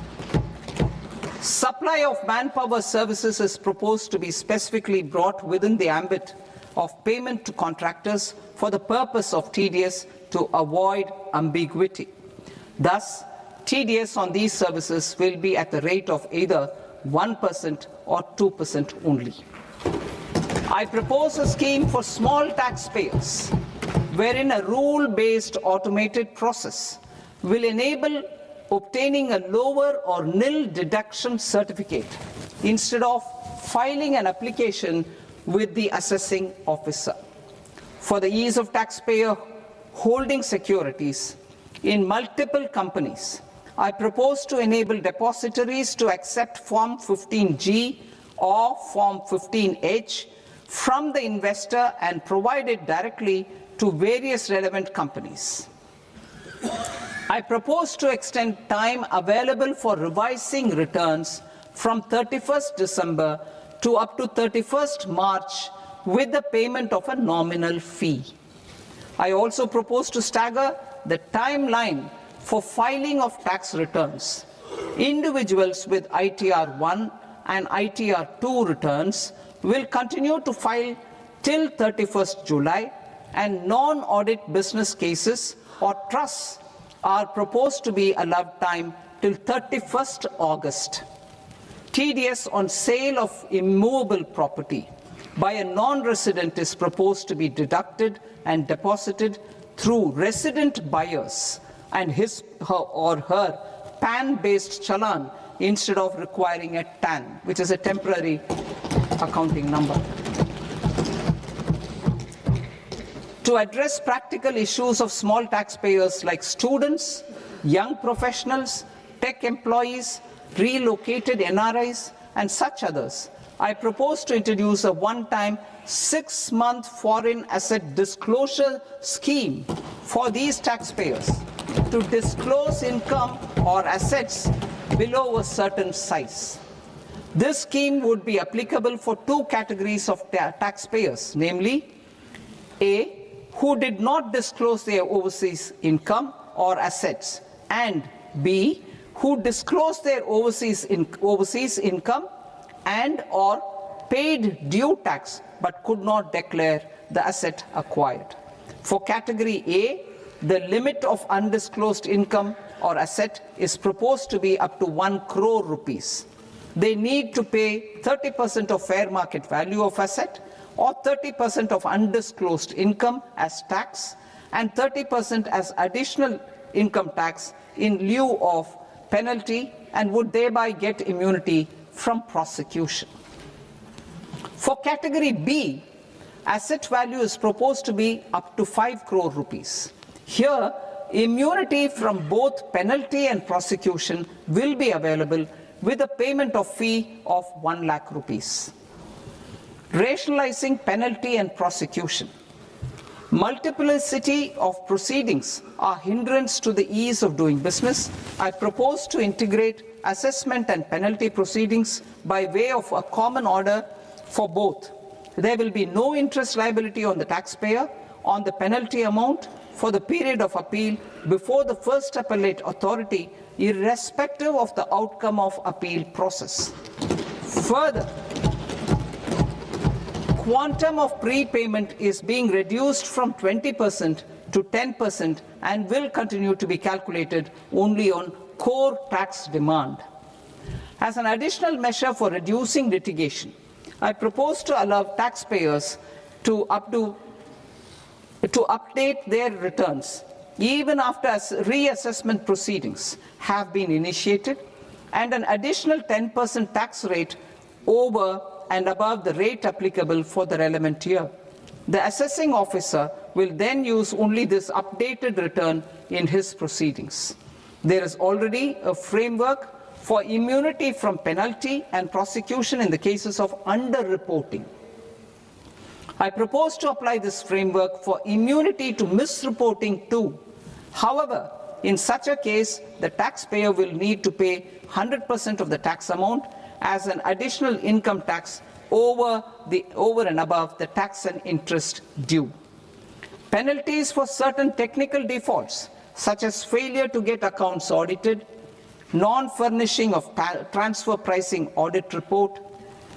Supply of manpower services is proposed to be specifically brought within the ambit of payment to contractors for the purpose of TDS to avoid ambiguity. Thus, TDS on these services will be at the rate of either 1% or 2% only. I propose a scheme for small taxpayers, wherein a rule-based automated process will enable obtaining a lower or nil deduction certificate instead of filing an application with the assessing officer. For the ease of taxpayer holding securities in multiple companies, I propose to enable depositories to accept Form 15G or Form 15H from the investor and provide it directly to various relevant companies. I propose to extend time available for revising returns from 31st December to up to 31st March with the payment of a nominal fee. I also propose to stagger the timeline for filing of tax returns. Individuals with ITR 1 and ITR 2 returns will continue to file till 31st July, and non-audit business cases or trusts are proposed to be allowed time till 31st August. TDS on sale of immovable property by a non-resident is proposed to be deducted and deposited through resident buyers and his or her PAN-based challan instead of requiring a TAN, which is a temporary accounting number. To address practical issues of small taxpayers like students, young professionals, tech employees, relocated NRIs, and such others, I propose to introduce a one-time 6-month foreign asset disclosure scheme for these taxpayers to disclose income or assets below a certain size. This scheme would be applicable for two categories of taxpayers, namely A, who did not disclose their overseas income or assets, and B, who disclosed their overseas income and or paid due tax but could not declare the asset acquired. For category A, the limit of undisclosed income or asset is proposed to be up to 1 crore rupees. They need to pay 30% of fair market value of asset or 30% of undisclosed income as tax and 30% as additional income tax in lieu of penalty, and would thereby get immunity from prosecution. For category B, asset value is proposed to be up to 5 crore rupees. Here, immunity from both penalty and prosecution will be available with a payment of fee of 1 lakh rupees. Rationalizing penalty and prosecution. Multiplicity of proceedings are hindrance to the ease of doing business. I propose to integrate assessment and penalty proceedings by way of a common order for both. There will be no interest liability on the taxpayer on the penalty amount for the period of appeal before the first appellate authority, irrespective of the outcome of appeal process. Further, quantum of prepayment is being reduced from 20% to 10% and will continue to be calculated only on core tax demand. As an additional measure for reducing litigation, I propose to allow taxpayers to update their returns even after reassessment proceedings have been initiated, and an additional 10% tax rate over and above the rate applicable for the relevant year. The assessing officer will then use only this updated return in his proceedings. There is already a framework for immunity from penalty and prosecution in the cases of underreporting. I propose to apply this framework for immunity to misreporting too. However, in such a case, the taxpayer will need to pay 100% of the tax amount as an additional income tax over and above the tax and interest due. Penalties for certain technical defaults, such as failure to get accounts audited, non-furnishing of transfer pricing audit report,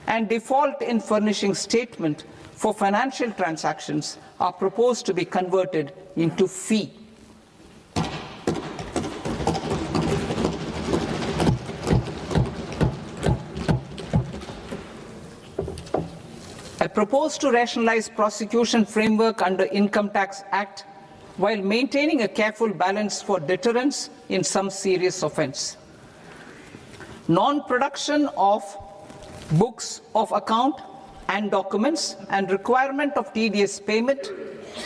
and default in furnishing statement for financial transactions are proposed to be converted into fee. I propose to rationalize prosecution framework under Income Tax Act while maintaining a careful balance for deterrence in some serious offence. Non-production of books of account and documents and requirement of TDS payment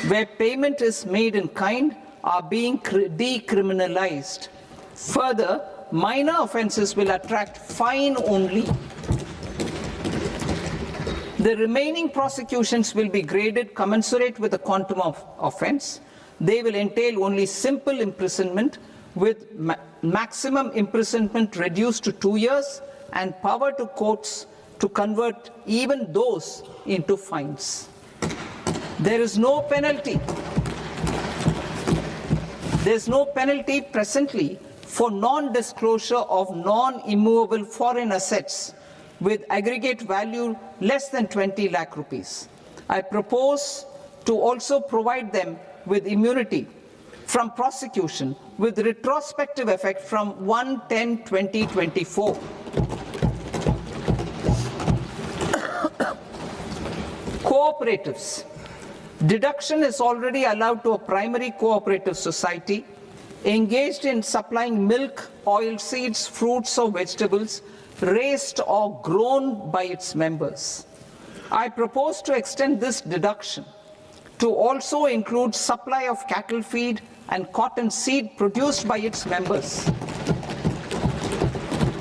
where payment is made in kind are being decriminalized. Further, minor offences will attract fine only. The remaining prosecutions will be graded commensurate with the quantum of offence. They will entail only simple imprisonment with maximum imprisonment reduced to 2 years and power to courts to convert even those into fines. There is no penalty. There is no penalty presently for non-disclosure of non-immovable foreign assets with aggregate value less than 20 lakh rupees. I propose to also provide them with immunity from prosecution with retrospective effect from 1/10/2024. Cooperatives. Deduction is already allowed to a primary cooperative society engaged in supplying milk, oilseeds, fruits or vegetables raised or grown by its members. I propose to extend this deduction to also include supply of cattle feed and cotton seed produced by its members.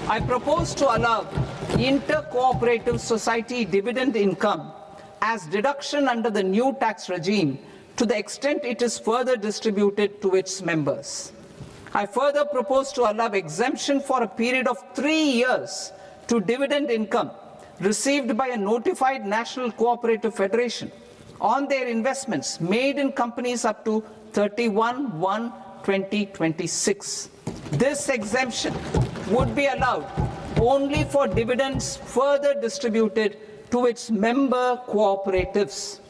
I propose to allow inter-cooperative society dividend income as deduction under the new tax regime to the extent it is further distributed to its members. I further propose to allow exemption for a period of 3 years to dividend income received by a notified national cooperative federation on their investments made in companies up to 31/1/2026. This exemption would be allowed only for dividends further distributed to its member cooperatives.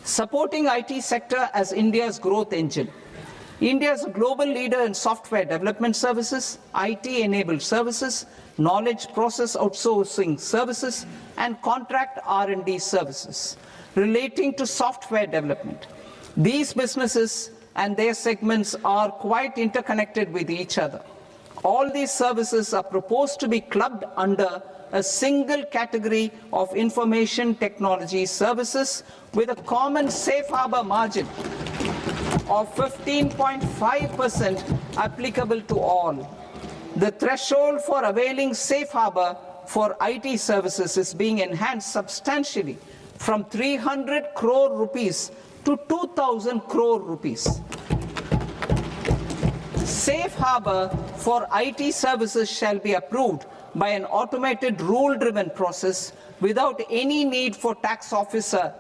Supporting IT sector as India's growth engine. India is a global leader in software development services, IT-enabled services, knowledge process outsourcing services, and contract R&D services relating to software development. These businesses and their segments are quite interconnected with each other. All these services are proposed to be clubbed under a single category of information technology services with a common safe harbor margin of 15.5% applicable to all. The threshold for availing safe harbor for IT services is being enhanced substantially from 300 crore rupees to 2,000 crore rupees. Safe harbor for IT services shall be approved by an automated rule-driven process without any need for tax officer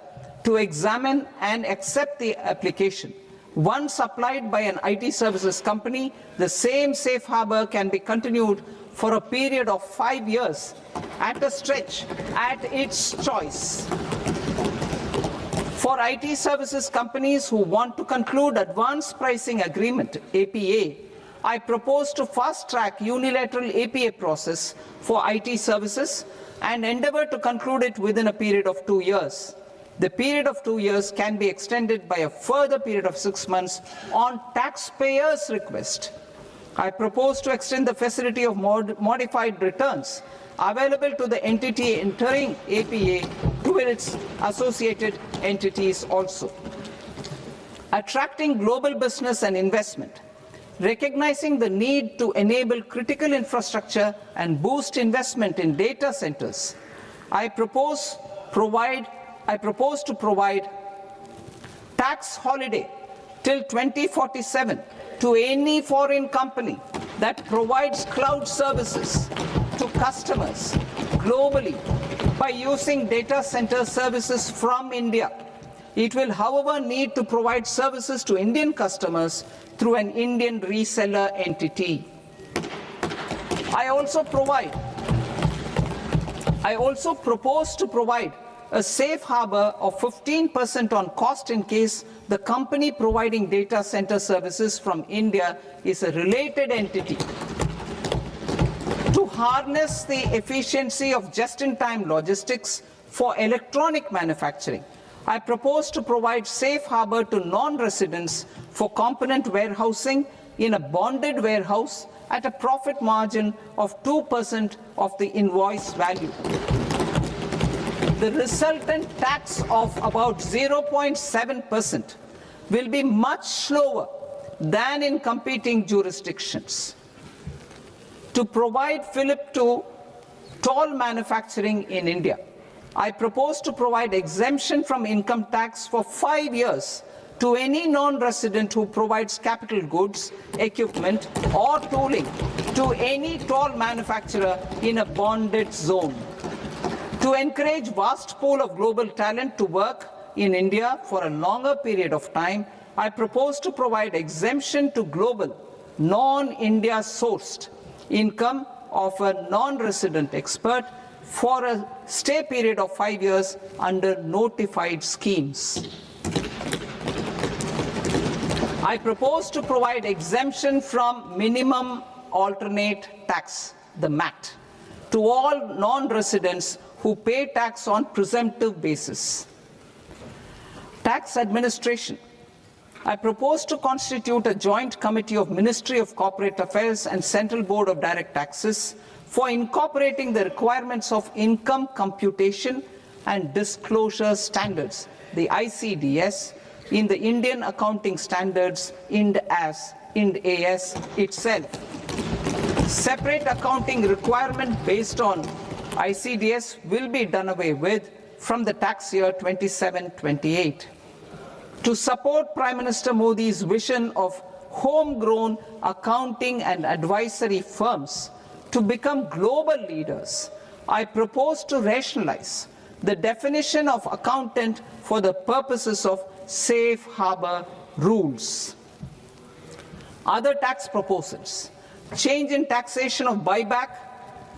to examine and accept the application. Once applied by an IT services company, the same safe harbor can be continued for a period of 5 years at a stretch at its choice. For IT services companies who want to conclude advanced pricing agreement, APA, I propose to fast-track unilateral APA process for IT services and endeavor to conclude it within a period of 2 years. The period of 2 years can be extended by a further period of 6 months on taxpayers' request. I propose to extend the facility of modified returns available to the entity entering APA to its associated entities also. Attracting global business and investment. Recognizing the need to enable critical infrastructure and boost investment in data centers, I propose to provide tax holiday till 2047 to any foreign company that provides cloud services to customers globally by using data center services from India. It will, however, need to provide services to Indian customers through an Indian reseller entity. I also propose to provide a safe harbor of 15% on cost in case the company providing data center services from India is a related entity. To harness the efficiency of just-in-time logistics for electronic manufacturing, I propose to provide safe harbor to non-residents for component warehousing in a bonded warehouse at a profit margin of 2% of the invoice value. The resultant tax of about 0.7% will be much lower than in competing jurisdictions. To provide fillip to toll manufacturing in India, I propose to provide exemption from income tax for 5 years to any non-resident who provides capital goods, equipment, or tooling to any toll manufacturer in a bonded zone. To encourage vast pool of global talent to work in India for a longer period of time, I propose to provide exemption to global, non-India sourced income of a non-resident expert for a stay period of 5 years under notified schemes. I propose to provide exemption from minimum alternate tax, the MAT, to all non-residents who pay tax on presumptive basis. Tax administration. I propose to constitute a joint committee of Ministry of Corporate Affairs and Central Board of Direct Taxes for incorporating the requirements of income computation and disclosure standards, the ICDS, in the Indian Accounting Standards, IND AS itself. Separate accounting requirement based on ICDS will be done away with from the tax year 27-28. To support Prime Minister Modi's vision of homegrown accounting and advisory firms to become global leaders, I propose to rationalize the definition of accountant for the purposes of safe harbor rules. Other tax proposals. Change in taxation of buyback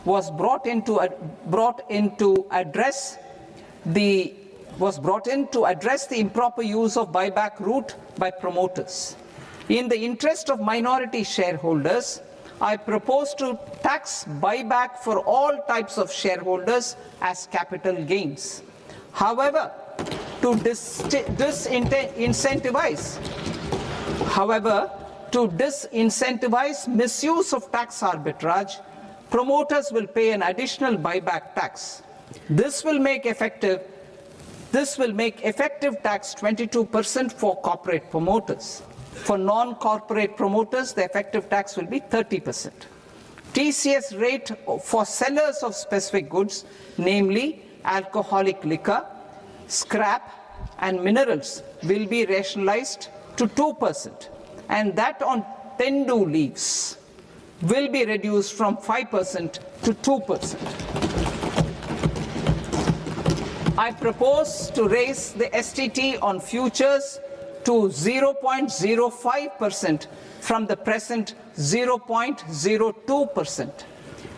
was brought in to address the improper use of buyback route by promoters. In the interest of minority shareholders, I propose to tax buyback for all types of shareholders as capital gains. However, to disincentivize misuse of tax arbitrage, promoters will pay an additional buyback tax. This will make effective tax 22% for corporate promoters. For non-corporate promoters, the effective tax will be 30%. TCS rate for sellers of specific goods, namely alcoholic liquor, scrap, and minerals, will be rationalized to 2%, and that on tendu leaves. will be reduced from 5% to 2%. I propose to raise the STT on futures to 0.05% from the present 0.02%.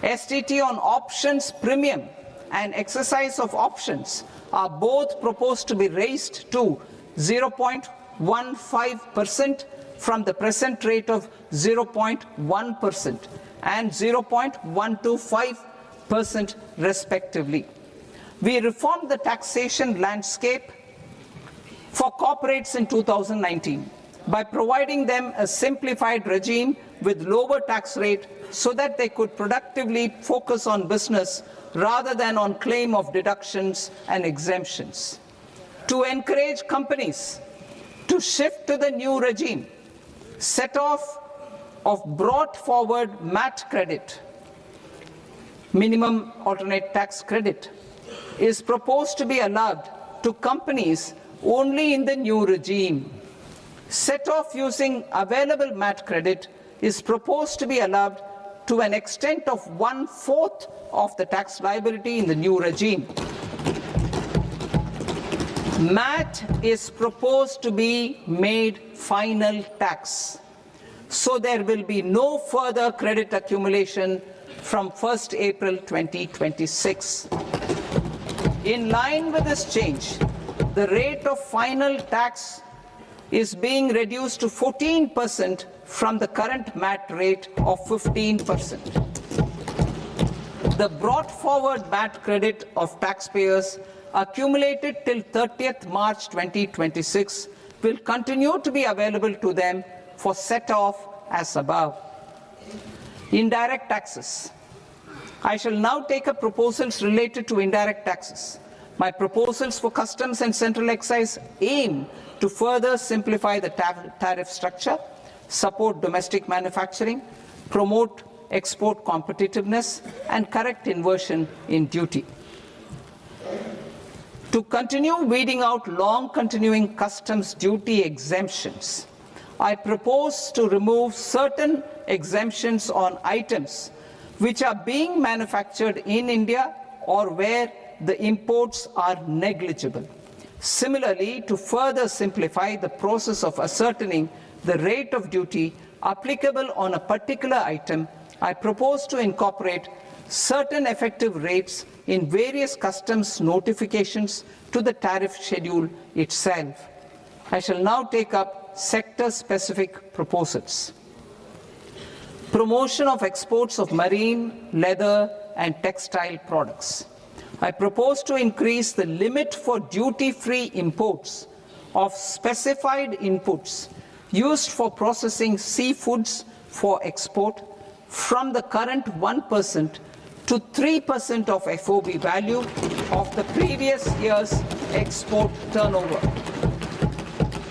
STT on options premium and exercise of options are both proposed to be raised to 0.15% from the present rate of 0.1% and 0.125% respectively. We reformed the taxation landscape for corporates in 2019 by providing them a simplified regime with lower tax rate so that they could productively focus on business rather than on claim of deductions and exemptions. To encourage companies to shift to the new regime, set-off of brought forward MAT credit, minimum alternate tax credit, is proposed to be allowed to companies only in the new regime. Set-off using available MAT credit is proposed to be allowed to an extent of 1/4 of the tax liability in the new regime. MAT is proposed to be made final tax, so there will be no further credit accumulation from 1st April 2026. In line with this change, the rate of final tax is being reduced to 14% from the current MAT rate of 15%. The brought forward MAT credit of taxpayers accumulated till 30th March 2026 will continue to be available to them for set-off as above. Indirect taxes. I shall now take up proposals related to indirect taxes. My proposals for customs and central excise aim to further simplify the tariff structure, support domestic manufacturing, promote export competitiveness, and correct inversion in duty. To continue weeding out long continuing customs duty exemptions, I propose to remove certain exemptions on items which are being manufactured in India or where the imports are negligible. Similarly, to further simplify the process of ascertaining the rate of duty applicable on a particular item, I propose to incorporate certain effective rates in various customs notifications to the tariff schedule itself. I shall now take up sector-specific proposals. Promotion of exports of marine, leather, and textile products. I propose to increase the limit for duty-free imports of specified inputs used for processing seafoods for export from the current 1% to 3% of FOB value of the previous year's export turnover.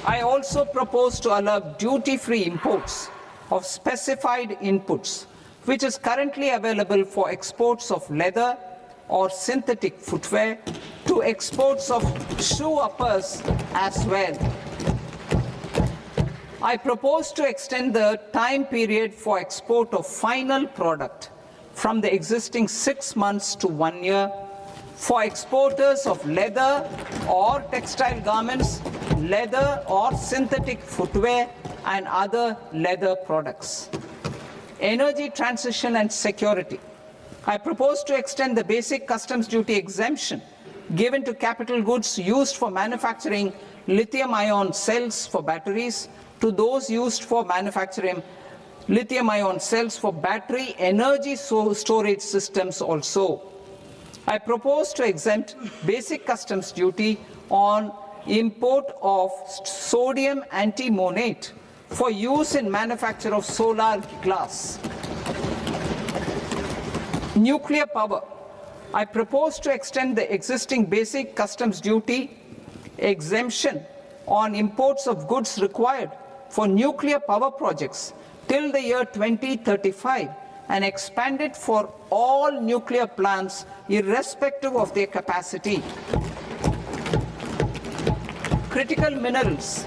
I also propose to allow duty-free imports of specified inputs, which is currently available for exports of leather or synthetic footwear, to exports of shoe uppers as well. I propose to extend the time period for export of final product from the existing 6 months to 1 year for exporters of leather or textile garments, leather or synthetic footwear, and other leather products. Energy transition and security. I propose to extend the basic customs duty exemption given to capital goods used for manufacturing lithium-ion cells for batteries to those used for manufacturing lithium-ion cells for battery energy storage systems also. I propose to exempt basic customs duty on import of sodium antimonate for use in manufacture of solar glass. Nuclear power. I propose to extend the existing basic customs duty exemption on imports of goods required for nuclear power projects till the year 2035 and expand it for all nuclear plants irrespective of their capacity. Critical minerals.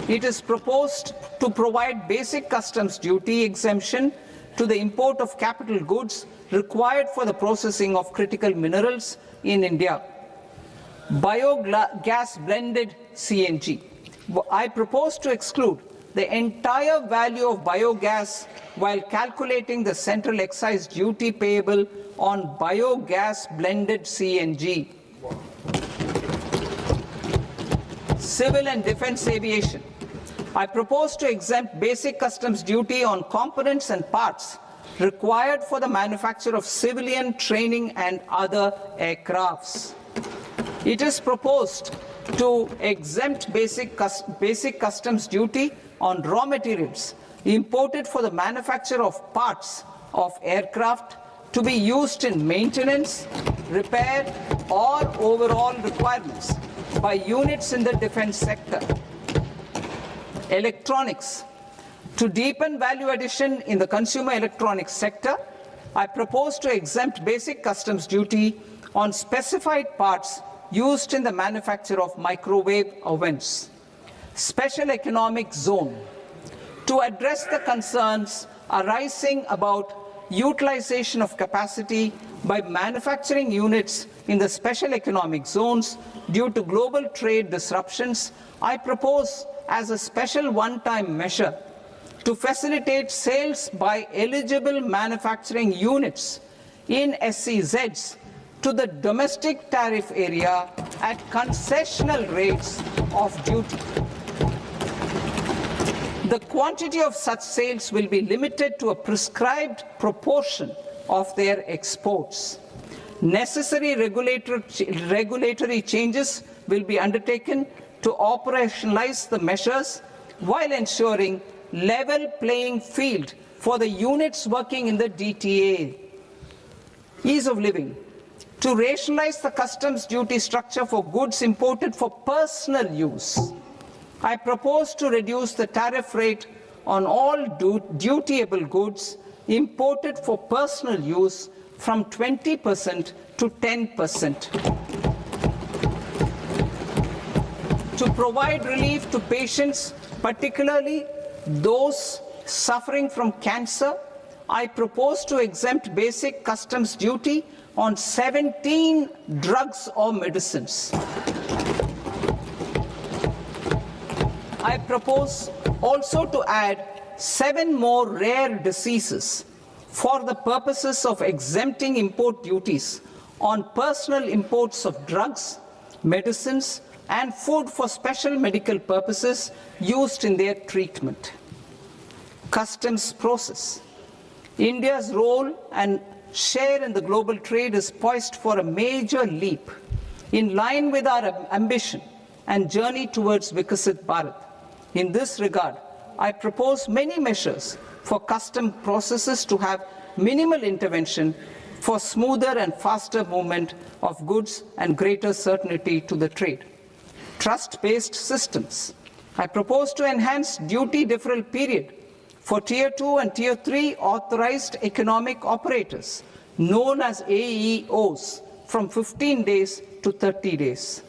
It is proposed to provide basic customs duty exemption to the import of capital goods required for the processing of critical minerals in India. Biogas blended CNG. I propose to exclude the entire value of biogas while calculating the central excise duty payable on biogas blended CNG. Civil and defense aviation. I propose to exempt basic customs duty on components and parts required for the manufacture of civilian training and other aircrafts. It is proposed to exempt basic customs duty on raw materials imported for the manufacture of parts of aircraft to be used in maintenance, repair, or overall requirements by units in the defense sector. Electronics. To deepen value addition in the consumer electronics sector, I propose to exempt basic customs duty on specified parts used in the manufacture of microwave ovens. Special economic zone. To address the concerns arising about utilization of capacity by manufacturing units in the special economic zones due to global trade disruptions, I propose as a special one-time measure to facilitate sales by eligible manufacturing units in SEZs to the domestic tariff area at concessional rates of duty. The quantity of such sales will be limited to a prescribed proportion of their exports. Necessary regulatory changes will be undertaken to operationalize the measures while ensuring level playing field for the units working in the DTA. Ease of living. To rationalize the customs duty structure for goods imported for personal use, I propose to reduce the tariff rate on all dutiable goods imported for personal use from 20% to 10%. To provide relief to patients, particularly those suffering from cancer, I propose to exempt basic customs duty on 17 drugs or medicines. I propose also to add 7 more rare diseases for the purposes of exempting import duties on personal imports of drugs, medicines, and food for special medical purposes used in their treatment. Customs process. India's role and share in the global trade is poised for a major leap in line with our ambition and journey towards Vikasit Bharat. In this regard, I propose many measures for custom processes to have minimal intervention for smoother and faster movement of goods and greater certainty to the trade. Trust-based systems. I propose to enhance duty deferral period for Tier 2 and Tier 3 authorized economic operators, known as AEOs, from 15 days to 30 days.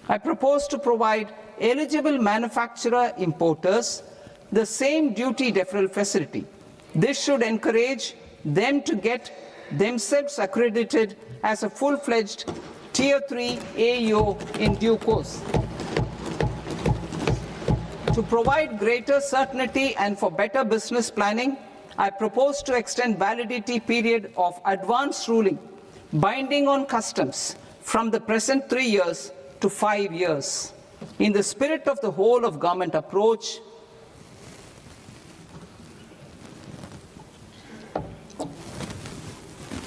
I propose to provide eligible manufacturer importers the same duty deferral facility. This should encourage them to get themselves accredited as a full-fledged Tier 3 AEO in due course. To provide greater certainty and for better business planning, I propose to extend validity period of advance ruling binding on customs from the present 3 years to 5 years. In the spirit of the whole of government approach,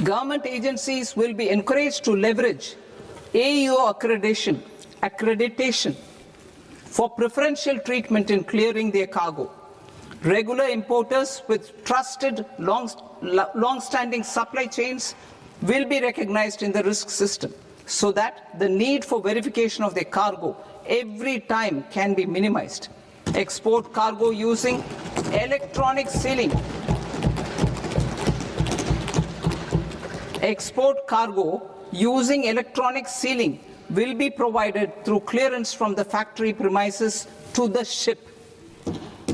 government agencies will be encouraged to leverage AEO accreditation for preferential treatment in clearing their cargo. Regular importers with trusted long-standing supply chains will be recognized in the risk system so that the need for verification of their cargo every time can be minimized. Export cargo using electronic sealing. Export cargo using electronic sealing will be provided through clearance from the factory premises to the ship.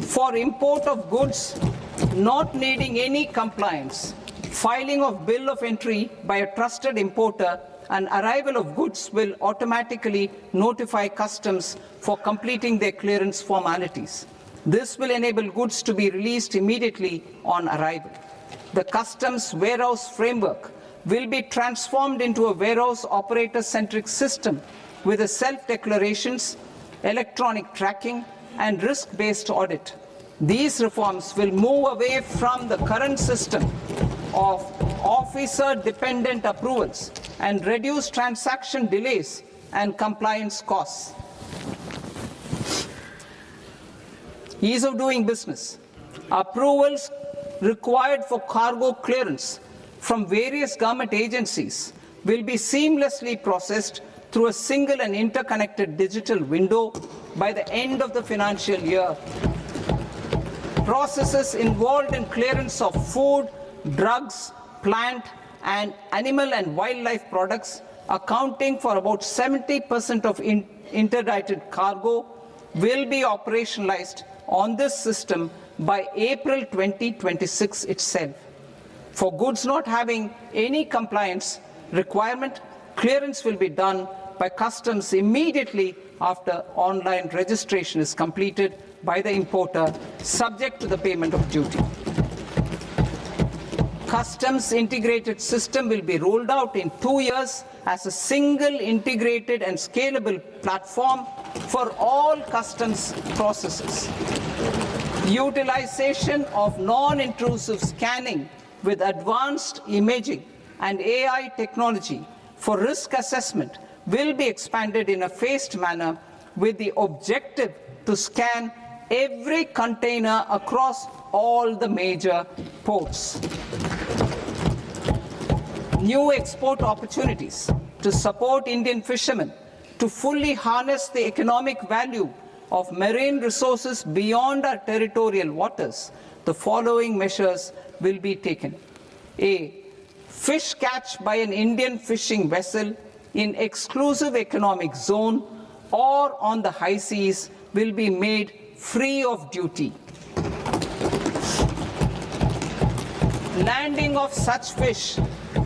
For import of goods not needing any compliance, filing of bill of entry by a trusted importer and arrival of goods will automatically notify customs for completing their clearance formalities. This will enable goods to be released immediately on arrival. The customs warehouse framework will be transformed into a warehouse operator-centric system with a self-declarations, electronic tracking, and risk-based audit. These reforms will move away from the current system of officer-dependent approvals and reduce transaction delays and compliance costs. Ease of doing business. Approvals required for cargo clearance from various government agencies will be seamlessly processed through a single and interconnected digital window by the end of the financial year. Processes involved in clearance of food, drugs, plant, and animal and wildlife products, accounting for about 70% of interdicted cargo, will be operationalized on this system by April 2026 itself. For goods not having any compliance requirement, clearance will be done by customs immediately after online registration is completed by the importer, subject to the payment of duty. Customs integrated system will be rolled out in 2 years as a single integrated and scalable platform for all customs processes. Utilization of non-intrusive scanning with advanced imaging and AI technology for risk assessment will be expanded in a phased manner with the objective to scan every container across all the major ports. New export opportunities to support Indian fishermen to fully harness the economic value of marine resources beyond our territorial waters. The following measures will be taken. A. Fish catch by an Indian fishing vessel in exclusive economic zone or on the high seas will be made free of duty. Landing of such fish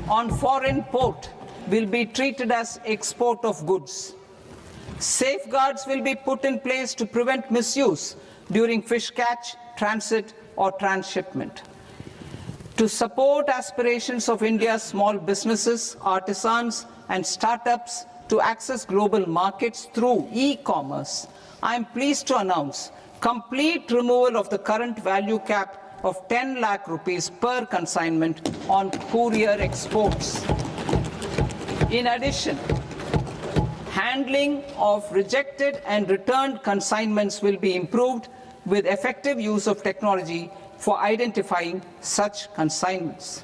on foreign port will be treated as export of goods. Safeguards will be put in place to prevent misuse during fish catch, transit, or transshipment. To support aspirations of India's small businesses, artisans, and startups to access global markets through e-commerce, I am pleased to announce complete removal of the current value cap of 10 lakh rupees per consignment on courier exports. In addition, handling of rejected and returned consignments will be improved with effective use of technology for identifying such consignments.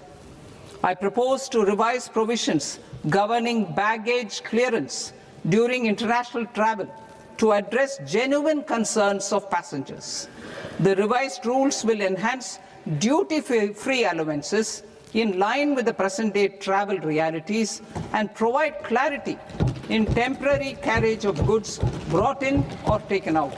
I propose to revise provisions governing baggage clearance during international travel to address genuine concerns of passengers. The revised rules will enhance duty-free allowances in line with the present-day travel realities and provide clarity in temporary carriage of goods brought in or taken out.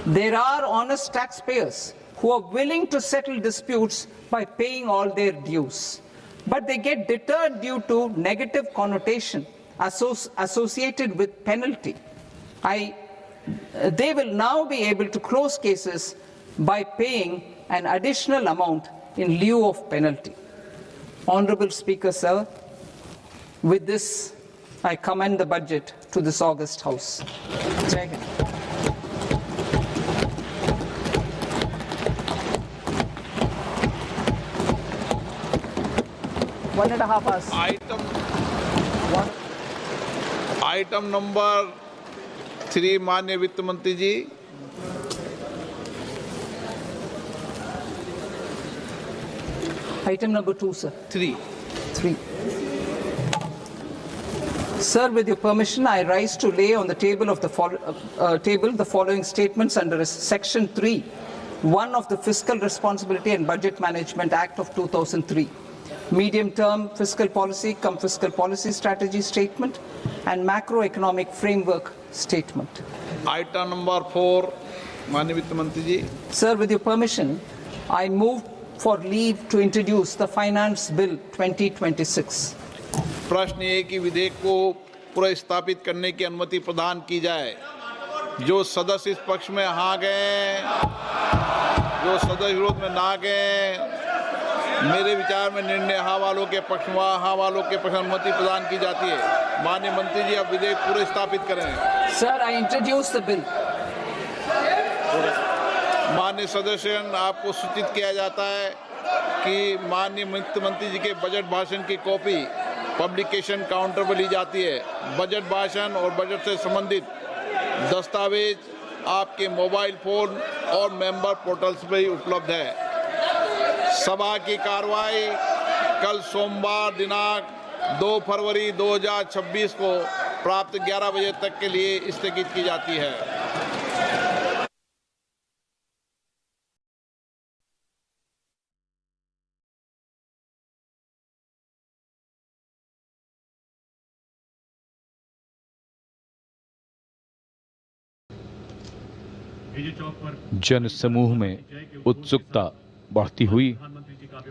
There are honest taxpayers who are willing to settle disputes by paying all their dues, but they get deterred due to negative connotation associated with penalty. They will now be able to close cases by paying an additional amount in lieu of penalty. Honorable Speaker, sir, with this, I commend the budget to this august House. Jai Hind. One and a half hours. Item number 3, माननीय वित्त मंत्री जी. Item number 2, sir. 3. 3. Sir, with your permission, I rise to lay on the table of the following statements under Section 3(1) of the Fiscal Responsibility and Budget Management Act of 2003. Medium-term fiscal policy, fiscal policy strategy statement, and macroeconomic framework statement. Item number 4, माननीय वित्त मंत्री जी. Sir, with your permission, I move for leave to introduce the Finance Bill 2026. प्रश्न ये कि विधेयक को पुनर्स्थापित करने की अनुमति प्रदान की जाए। जो सदस्य इस पक्ष में हाँ गए, जो सदस्य विरोध में ना गए, मेरे विचार में निर्णय हाँ वालों के पक्ष में, हाँ वालों के पक्ष में अनुमति प्रदान की जाती है। माननीय मंत्री जी, अब विधेयक पुनर्स्थापित करें। Sir, I introduce the bill. माननीय सदस्यगण, आपको सूचित किया जाता है कि माननीय मुख्यमंत्री जी के बजट भाषण की कॉपी पब्लिकेशन काउंटर पर ली जाती है। बजट भाषण और बजट से संबंधित दस्तावेज आपके मोबाइल फोन और मेंबर पोर्टल्स पर ही उपलब्ध है। सभा की कार्रवाई कल सोमवार दिनांक 2 फरवरी 2026 को प्राप्त 11 बजे तक के लिए स्थगित की जाती है। जन समूह में उत्सुकता बढ़ती हुई